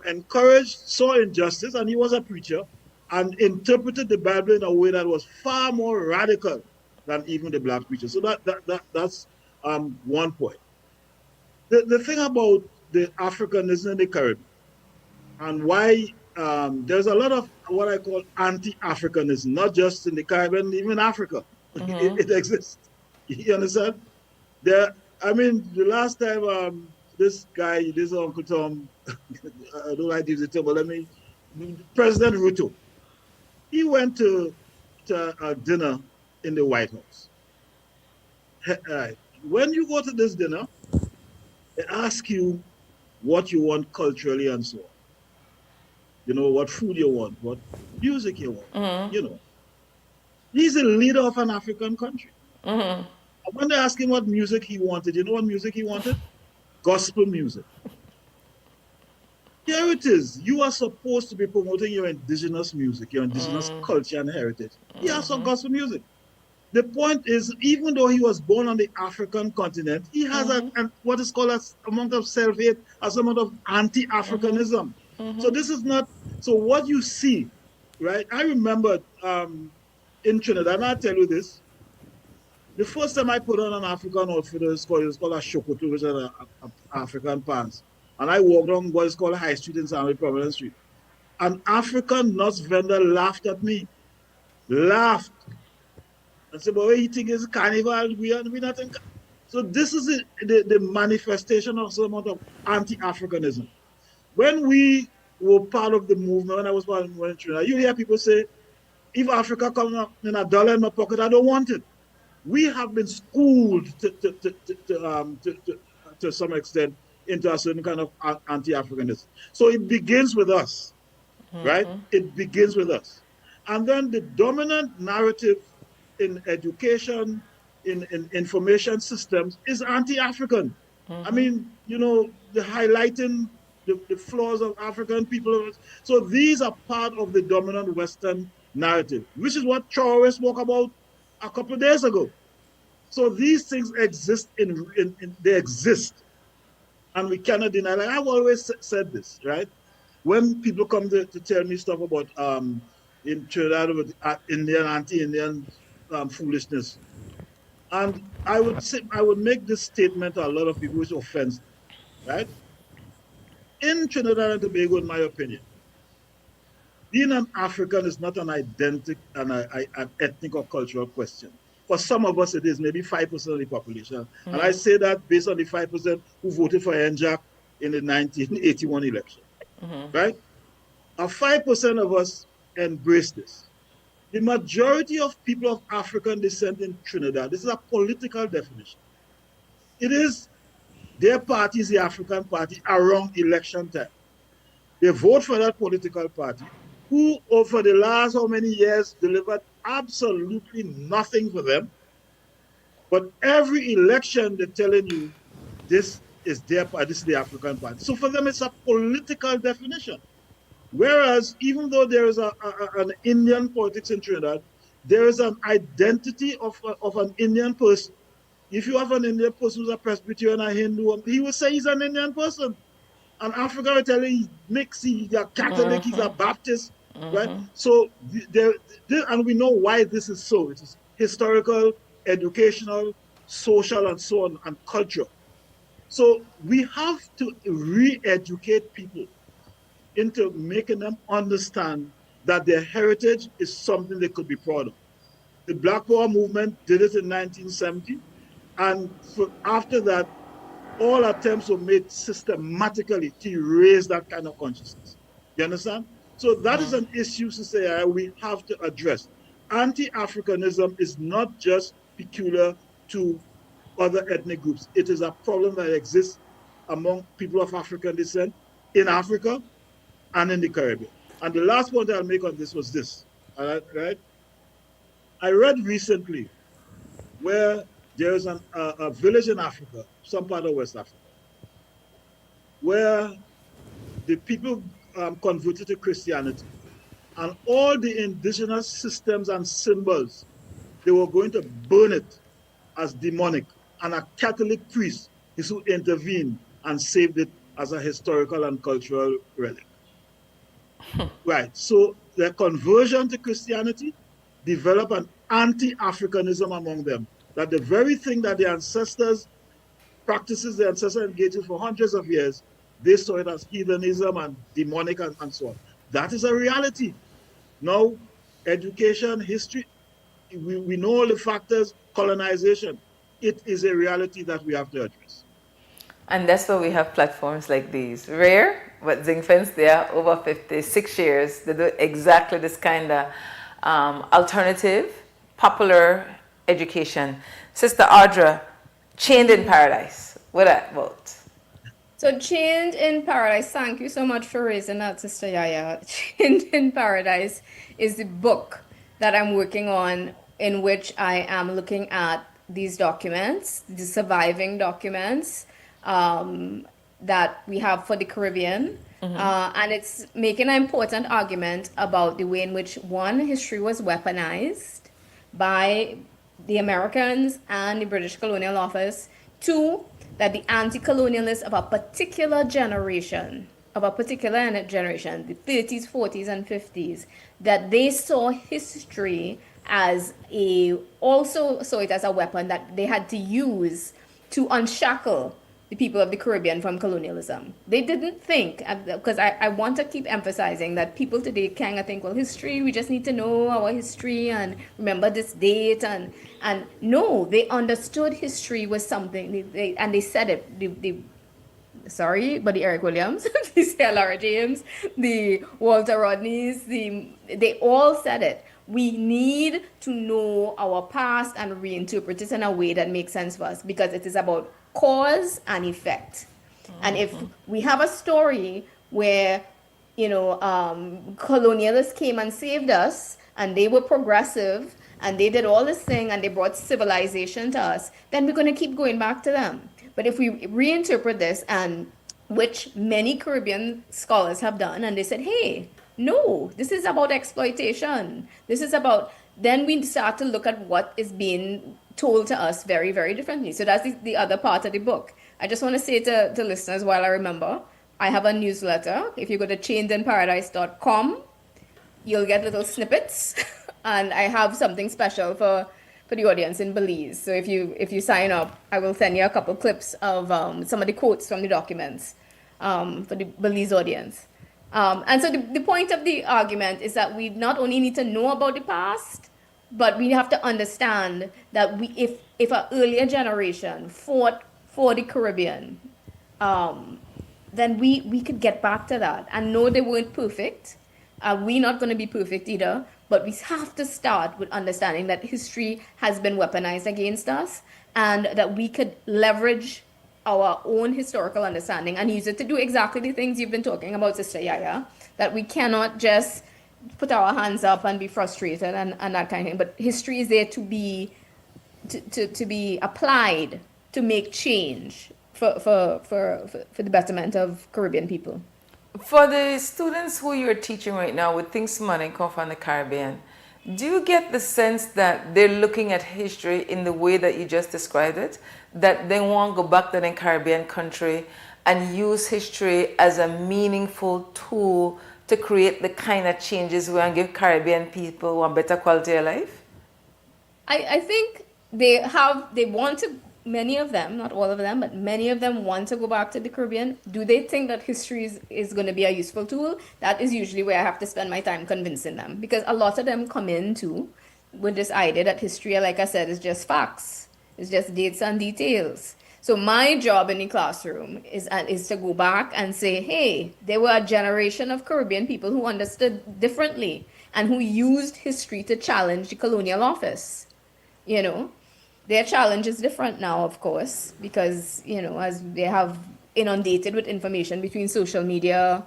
encouraged, saw injustice, and he was a preacher, and interpreted the Bible in a way that was far more radical than even the black preacher. So that's one point. The thing about the Africanism in the Caribbean, and why there's a lot of what I call anti-Africanism, not just in the Caribbean, even in Africa. It exists. You understand? The last time this Uncle Tom, I don't like to use the term, but President Ruto, he went to a dinner in the White House. When you go to this dinner, they ask you what you want culturally and so on. What food you want, what music you want, He's the leader of an African country. And when they asked him what music he wanted, you know what music he wanted? Gospel music. Here it is. You are supposed to be promoting your indigenous music, your indigenous culture and heritage. He has some gospel music. The point is, even though he was born on the African continent, he has what is called a amount of self-hate, a amount of anti-Africanism. So this is not, so what you see, right? I remember in Trinidad, and I'll tell you this, the first time I put on an African outfit, it was called a shokoto, which is an African pants. And I walked on what is called High Street in San Providence Street. An African nuts vendor laughed at me. Laughed. I said, but what you think is carnival? We're not in. So this is the manifestation of some amount of anti-Africanism. When we were part of the movement, when I was part of the movement, you hear people say, if Africa comes up in $1 in my pocket, I don't want it. We have been schooled to some extent into a certain kind of anti-Africanism. So it begins with us, right? It begins with us. And then the dominant narrative in education, in information systems is anti-African. I mean, you know, the highlighting the flaws of African people. So these are part of the dominant Western narrative, which is what Traore spoke about a couple of days ago. So these things exist they exist, and we cannot deny. Like I've always said this, right? When people come to tell me stuff about in Trinidad with Indian anti-Indian foolishness, and I would make this statement to a lot of people which offends them, right? In Trinidad and Tobago, in my opinion, being an African is not an an ethnic or cultural question. For some of us, it is maybe 5% of the population. And I say that based on the 5% who voted for NJAC in the 1981 election, right? 5% of us embrace this. The majority of people of African descent in Trinidad, this is a political definition. It is their party is the African Party around election time. They vote for that political party who, over the last how many years, delivered absolutely nothing for them. But every election, they're telling you, this is their party, this is the African Party. So for them, it's a political definition. Whereas, even though there is an Indian politics in Trinidad, there is an identity of an Indian person. If you have an Indian person who's a Presbyterian, a Hindu, he will say he's an Indian person. And Africa will tell you he's mixed, he's a Catholic, he's a Baptist, right? So, and we know why this is so. It is historical, educational, social, and so on, and cultural. So we have to re-educate people into making them understand that their heritage is something they could be proud of. The Black Power movement did it in 1970, and after that, all attempts were made systematically to erase that kind of consciousness. You understand? So that is an issue to say we have to address. Anti-Africanism is not just peculiar to other ethnic groups. It is a problem that exists among people of African descent in Africa and in the Caribbean. And the last point I'll make on this was this, right? I read recently where there is a village in Africa, some part of West Africa, where the people converted to Christianity, and all the indigenous systems and symbols, they were going to burn it as demonic, and a Catholic priest is who intervened and saved it as a historical and cultural relic. Right, so their conversion to Christianity developed an anti-Africanism among them, that the very thing that the ancestors practices, the ancestors engaged in for hundreds of years, they saw it as heathenism and demonic and so on. That is a reality. Now, education, history, we know all the factors, colonization, it is a reality that we have to address. And that's why we have platforms like these. Rare, but Zingfence, they are over 56 years. They do exactly this kind of alternative, popular education. Sister Audra, Chained in Paradise. What about? So Chained in Paradise, thank you so much for raising that, Sister YaYa. Chained in Paradise is the book that I'm working on, in which I am looking at these documents, the surviving documents that we have for the Caribbean. And it's making an important argument about the way in which, one, history was weaponized by the Americans and the British Colonial Office. Two, that the anti-colonialists of a particular generation, the 30s, 40s, and 50s, that they saw history as also saw it as a weapon that they had to use to unshackle the people of the Caribbean from colonialism. They didn't think, because I want to keep emphasizing that people today kind of think, well, history, we just need to know our history and remember this date. And no, they understood history was something, and they said it. Sorry, but the Eric Williams, the Sarah James, the Walter Rodneys, they all said it. We need to know our past and reinterpret it in a way that makes sense for us, because it is about cause and effect. And if we have a story where colonialists came and saved us, and they were progressive, and they did all this thing, and they brought civilization to us, then we're going to keep going back to them. But if we reinterpret this, and which many Caribbean scholars have done, and they said, hey, no, this is about exploitation. This is about, then we start to look at what is being told to us very, very differently. So that's the other part of the book. I just want to say to listeners while I remember, I have a newsletter. If you go to chainedinparadise.com, you'll get little snippets. And I have something special for the audience in Belize. So if you sign up, I will send you a couple clips of some of the quotes from the documents for the Belize audience. And so the point of the argument is that we not only need to know about the past, but we have to understand that if an earlier generation fought for the Caribbean, then we could get back to that. And no, they weren't perfect. We're not going to be perfect either. But we have to start with understanding that history has been weaponized against us, and that we could leverage our own historical understanding and use it to do exactly the things you've been talking about, Sister YaYa, that we cannot just put our hands up and be frustrated and that kind of thing. But history is there to be applied to make change for the betterment of Caribbean people. For the students who you're teaching right now with Things Money come from the Caribbean, do you get the sense that they're looking at history in the way that you just described it? That they want to go back to the Caribbean country and use history as a meaningful tool to create the kind of changes we want to give Caribbean people a better quality of life? I think they want to, many of them, not all of them, but many of them want to go back to the Caribbean. Do they think that history is going to be a useful tool? That is usually where I have to spend my time convincing them, because a lot of them come in too with this idea that history, like I said, is just facts. It's just dates and details. So my job in the classroom is to go back and say, hey, there were a generation of Caribbean people who understood differently and who used history to challenge the colonial office. Their challenge is different now, of course, because, as they have inundated with information between social media,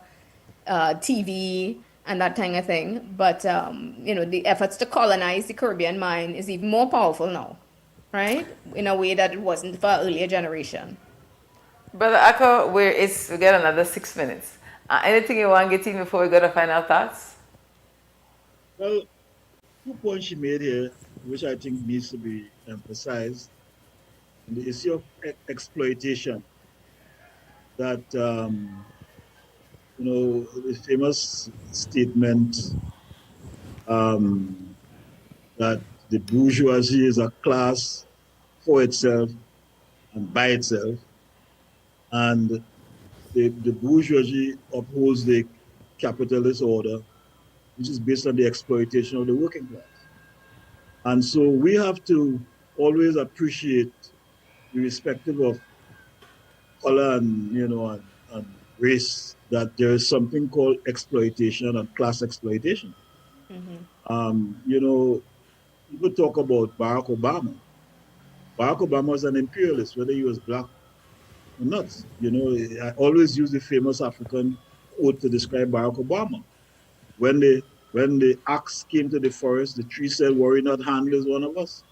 TV, and that kind of thing. But, the efforts to colonize the Caribbean mind is even more powerful now, right? In a way that it wasn't for earlier generation. Brother Akko, we got another 6 minutes. Anything you want to get in before we go to final thoughts? Well, 2 points she made here, which I think needs to be emphasized. The issue of exploitation. That, the famous statement that the bourgeoisie is a class for itself and by itself, and the bourgeoisie upholds the capitalist order, which is based on the exploitation of the working class. And so we have to always appreciate, irrespective of color and race, that there is something called exploitation and class exploitation. People talk about Barack Obama. Barack Obama was an imperialist, whether he was black or not. I always use the famous African quote to describe Barack Obama. When the axe came to the forest, the tree said, "Worry not, Handler is one of us."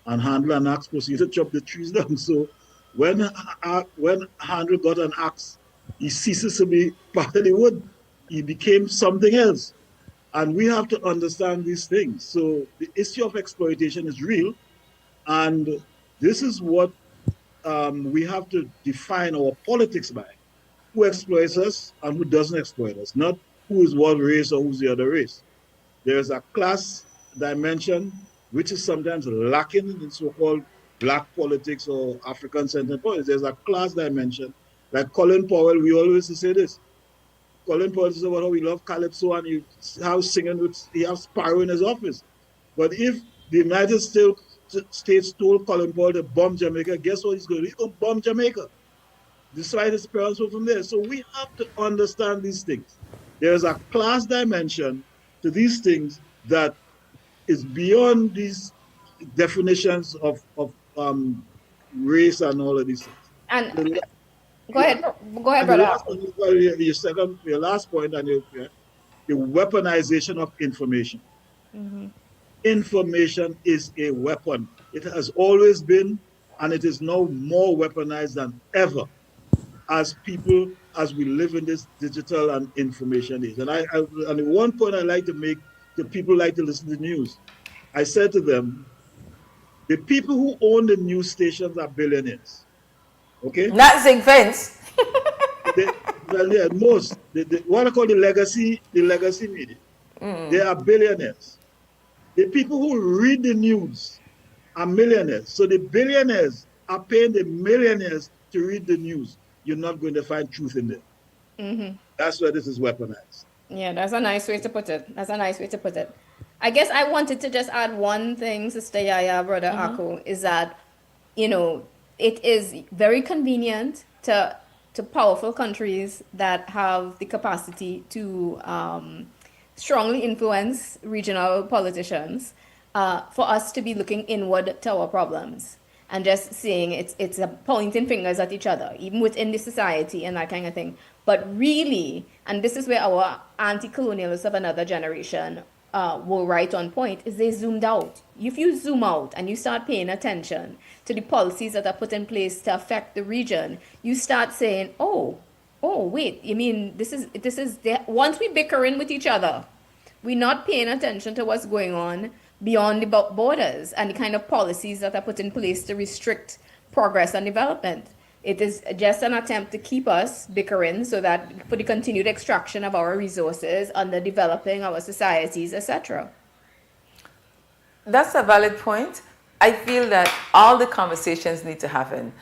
And Handler and axe proceeded to chop the trees down. So when Handler got an axe, he ceases to be part of the wood. He became something else. And we have to understand these things. So the issue of exploitation is real. And this is what we have to define our politics by. Who exploits us and who doesn't exploit us, not who is what race or who's the other race. There's a class dimension which is sometimes lacking in so-called black politics or African-centered politics. There's a class dimension. Like Colin Powell, we always say this. Colin Powell says about how we love Calypso and he has Sparrow in his office. But if the United States told Colin Powell to bomb Jamaica, guess what he's going to do? He's going to bomb Jamaica, despite his parents were from there. So we have to understand these things. There's a class dimension to these things that is beyond these definitions of race and all of these things. And Go ahead, And brother. your second, your last point, and the weaponization of information. Information is a weapon. It has always been, and it is now more weaponized than ever as people, as we live in this digital and information age. And and one point I like to make to people who like to listen to the news, I said to them, the people who own the news stations are billionaires. Okay? Not Zing Fence. Well, yeah, most what I call the legacy media. They are billionaires. The people who read the news are millionaires. So the billionaires are paying the millionaires to read the news. You're not going to find truth in there. That's where this is weaponized. Yeah, that's a nice way to put it. I guess I wanted to just add one thing, Sister YaYa, Brother Ako, is that, it is very convenient to powerful countries that have the capacity to strongly influence regional politicians for us to be looking inward to our problems and just seeing it's pointing fingers at each other, even within the society and that kind of thing. But really, and this is where our anti-colonialists of another generation were right on point, is they zoomed out. If you zoom out and you start paying attention to the policies that are put in place to affect the region, you start saying, oh, wait, you mean this is once we bickering with each other, we're not paying attention to what's going on beyond the borders and the kind of policies that are put in place to restrict progress and development. It is just an attempt to keep us bickering so that for the continued extraction of our resources, under developing our societies, etc. That's a valid point. I feel that all the conversations need to happen.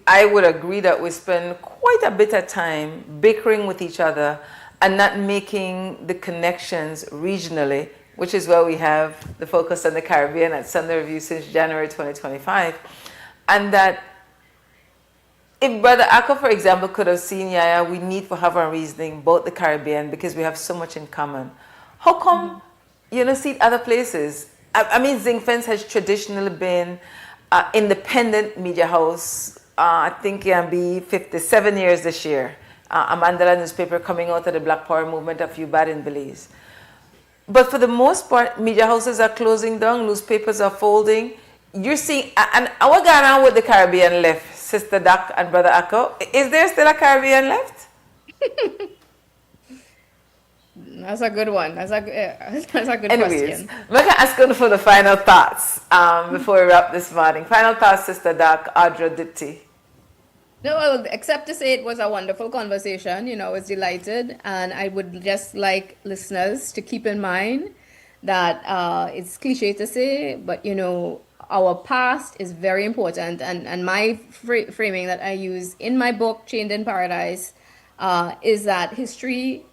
I would agree that we spend quite a bit of time bickering with each other and not making the connections regionally, which is where we have the focus on the Caribbean at Sunday Review since January 2025. And that if Brother Ako, for example, could have seen, YaYa, we need to have our reasoning about the Caribbean because we have so much in common. How come you don't see it other places? I mean, Zing Fence has traditionally been independent media house. I think it can be 57 years this year. A Mandela newspaper coming out of the Black Power movement, a few bad in Belize. But for the most part, media houses are closing down, newspapers are folding. You're seeing, and what going on with the Caribbean left, Sister Doc and Brother Ako? Is there still a Caribbean left? That's a good one. That's a good Anyways, question. I'm going to ask you for the final thoughts before we wrap this morning. Final thoughts, Sister Doc, Audra, Diptee. No, well, except to say it was a wonderful conversation. I was delighted. And I would just like listeners to keep in mind that it's cliche to say, but, our past is very important. And my framing that I use in my book, Chained in Paradise, is that history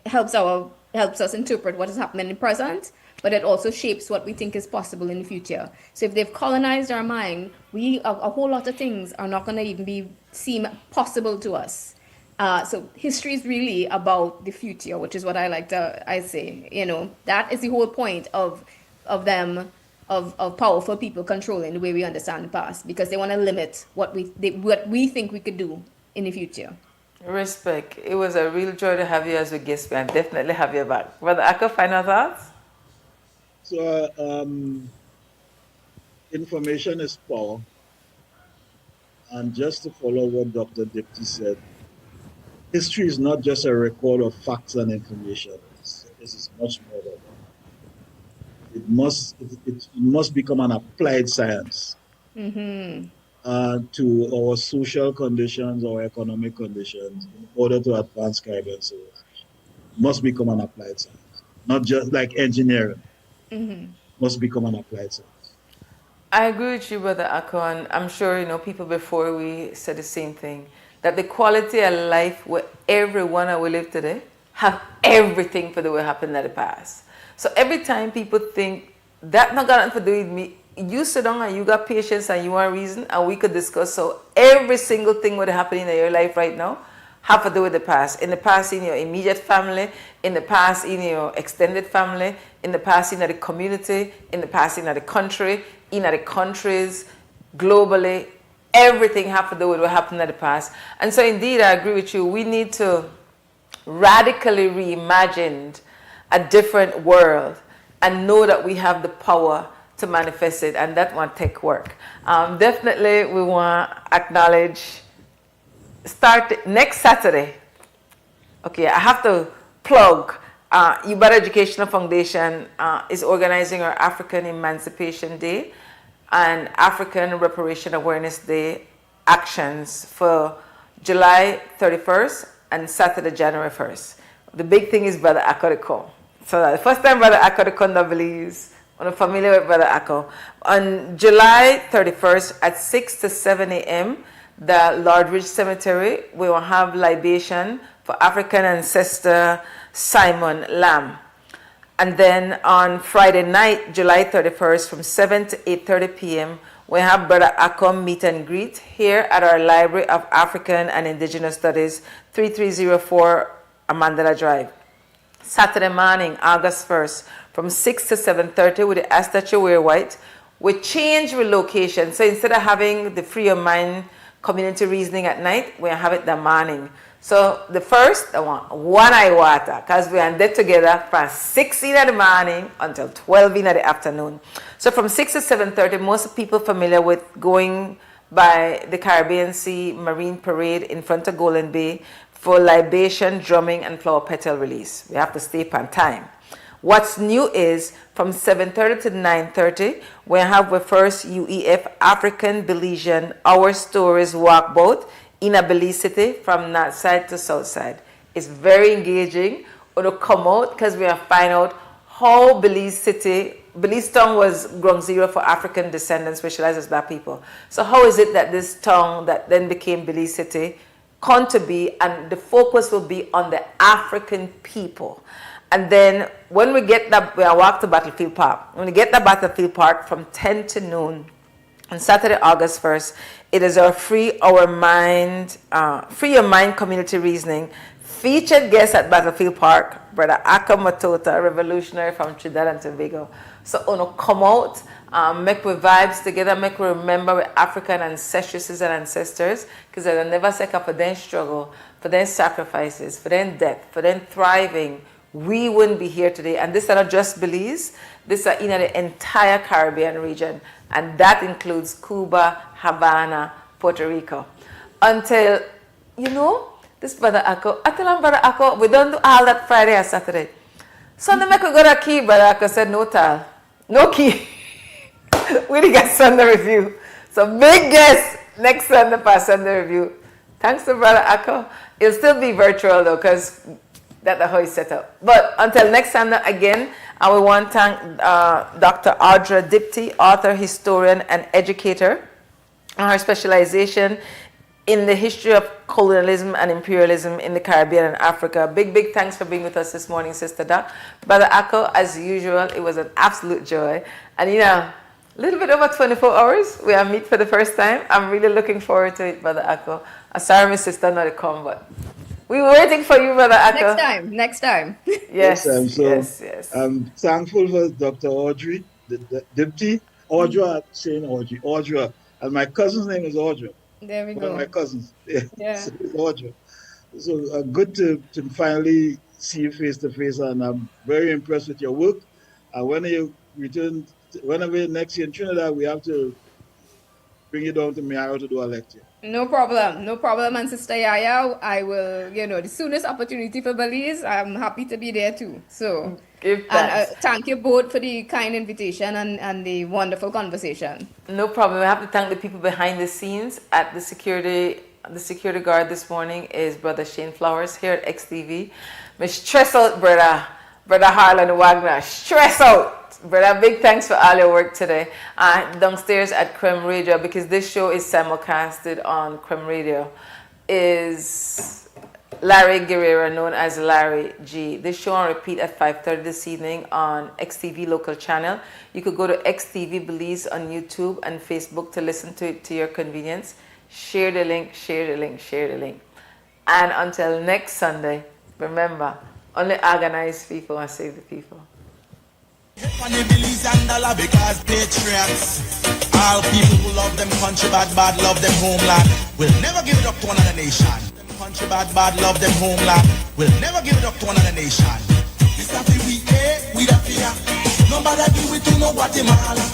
helps us interpret what is happening in the present, but it also shapes what we think is possible in the future. So if they've colonized our mind, a whole lot of things are not going to even seem possible to us. So history is really about the future, which is what I say. That is the whole point of powerful people controlling the way we understand the past, because they want to limit what we think we could do in the future. Respect. It was a real joy to have you as a guest, and definitely have you back. Brother Ako, final thoughts? So, information is power. And just to follow what Dr. Diptee said, history is not just a record of facts and information. This is much more than that. It must become an applied science to our social conditions, our economic conditions, in order to advance Caribbean civilization. It must become an applied science, not just like engineering. Must become an applied science. I agree with you, Brother Ako, and I'm sure people before we said the same thing, that the quality of life where everyone that we live today have everything for the way it happened in the past. So every time people think that not got nothing to do with me, you sit down and you got patience and you want reason, and we could discuss. So every single thing that happening in your life right now have to do with the past. In the past, in your immediate family, in the past, in your extended family, in the past, in the community, in the past, in the country, in the countries, globally. everything have to do with what happened in the past. And so indeed, I agree with you. We need to radically reimagine a different world and know that we have the power to manifest it, and that won't take work. Definitely, we want to acknowledge, start next Saturday. Okay, I have to plug, UBAD Educational Foundation is organizing our African Emancipation Day and African Reparation Awareness Day actions for July 31st and Saturday, January 1st. The big thing is Brother Akko to come. So the first time Brother Akko to come to Belize, I'm familiar with Brother Akko. On July 31st at 6 to 7 a.m., the Lordridge Cemetery, we will have libation for African ancestor Simon Lamb. And then on Friday night, July 31st, from 7 to 8:30 p.m., we have Brother Akko meet and greet here at our Library of African and Indigenous Studies, 3304 Amandala Drive. Saturday morning, August 1st, from 6 to 7:30, with the ask that you wear white. We change relocation. So instead of having the Free Your Mind community reasoning at night, we have it the morning. So the first, I want one eye water, because we are there together from 6 in the morning until 12 in the afternoon. So from 6 to 7:30, most people familiar with going by the Caribbean Sea Marine Parade in front of Golden Bay for libation, drumming, and flower petal release. We have to stay on time. What's new is from 7:30 to 9:30, we have the first UEF African Belizean Our Stories Walkboat in a Belize City from north side to south side. It's very engaging. We'll come out because we have find out how Belize town was ground zero for African descendants, specialized as Black people. So how is it that this town that then became Belize City come to be, and the focus will be on the African people. And then when we get that, we walk to Battlefield Park. When we get to Battlefield Park from 10 to noon on Saturday, August 1st, it is our Free Your Mind community reasoning. Featured guest at Battlefield Park, Brother Akko Mutota, revolutionary from Trinidad and Tobago. So come out, make we vibes together, make we remember with African ancestresses and ancestors, because they never say for their struggle, for their sacrifices, for their death, for their thriving, we wouldn't be here today. And this is not just Belize, this is in the entire Caribbean region. And that includes Cuba, Havana, Puerto Rico. Until, this Brother Akko, I tell him, Brother Akko, we don't do all that Friday or Saturday. Sunday, make we go to key, Brother Akko said, no tal, no key. We didn't get Sunday review. So big guest next Sunday for Sunday review. Thanks to Brother Akko. It'll still be virtual though, because that's how it's set up. But until next Sunday again, I will want to thank Dr. Audra Diptee, author, historian, and educator, on her specialization in the history of colonialism and imperialism in the Caribbean and Africa. Big thanks for being with us this morning, Sister Doc. Brother Akko, as usual, it was an absolute joy. And a little bit over 24 hours, we are meet for the first time. I'm really looking forward to it, Brother Akko. I'm sorry my sister not to come, but we were waiting for you, Brother Akko. Next time. Yes, yes. I'm thankful for Dr. Audrey, the Diptee. Audra, saying Audra. And my cousin's name is Audra. There we One go. of my cousins. Yeah. So it's Audra. So good to finally see you face to face, and I'm very impressed with your work. And when you return, whenever next year in Trinidad, we have to bring you down to Miami to do a lecture. No problem. And Sister YaYa, I will, the soonest opportunity for Belize, I'm happy to be there too. So, and thank you both for the kind invitation and the wonderful conversation. No problem. I have to thank the people behind the scenes at the security guard this morning is Brother Shane Flowers here at XTV. Me stress out, Brother Harlan Wagner. Stress out. Brother, big thanks for all your work today. Downstairs at Creme Radio, because this show is simulcasted on Creme Radio, is Larry Guerrero, known as Larry G. This show on repeat at 5:30 this evening on XTV local channel. You could go to XTV Belize on YouTube and Facebook to listen to it to your convenience. Share the link. And until next Sunday, remember, only organized people will save the people. Because patriots All people who love them country bad, bad love them homeland. We'll never give it up to another nation. Them country bad, bad love them homeland. We'll never give it up to another nation. This is we the fear. Nobody do it to no Guatemala.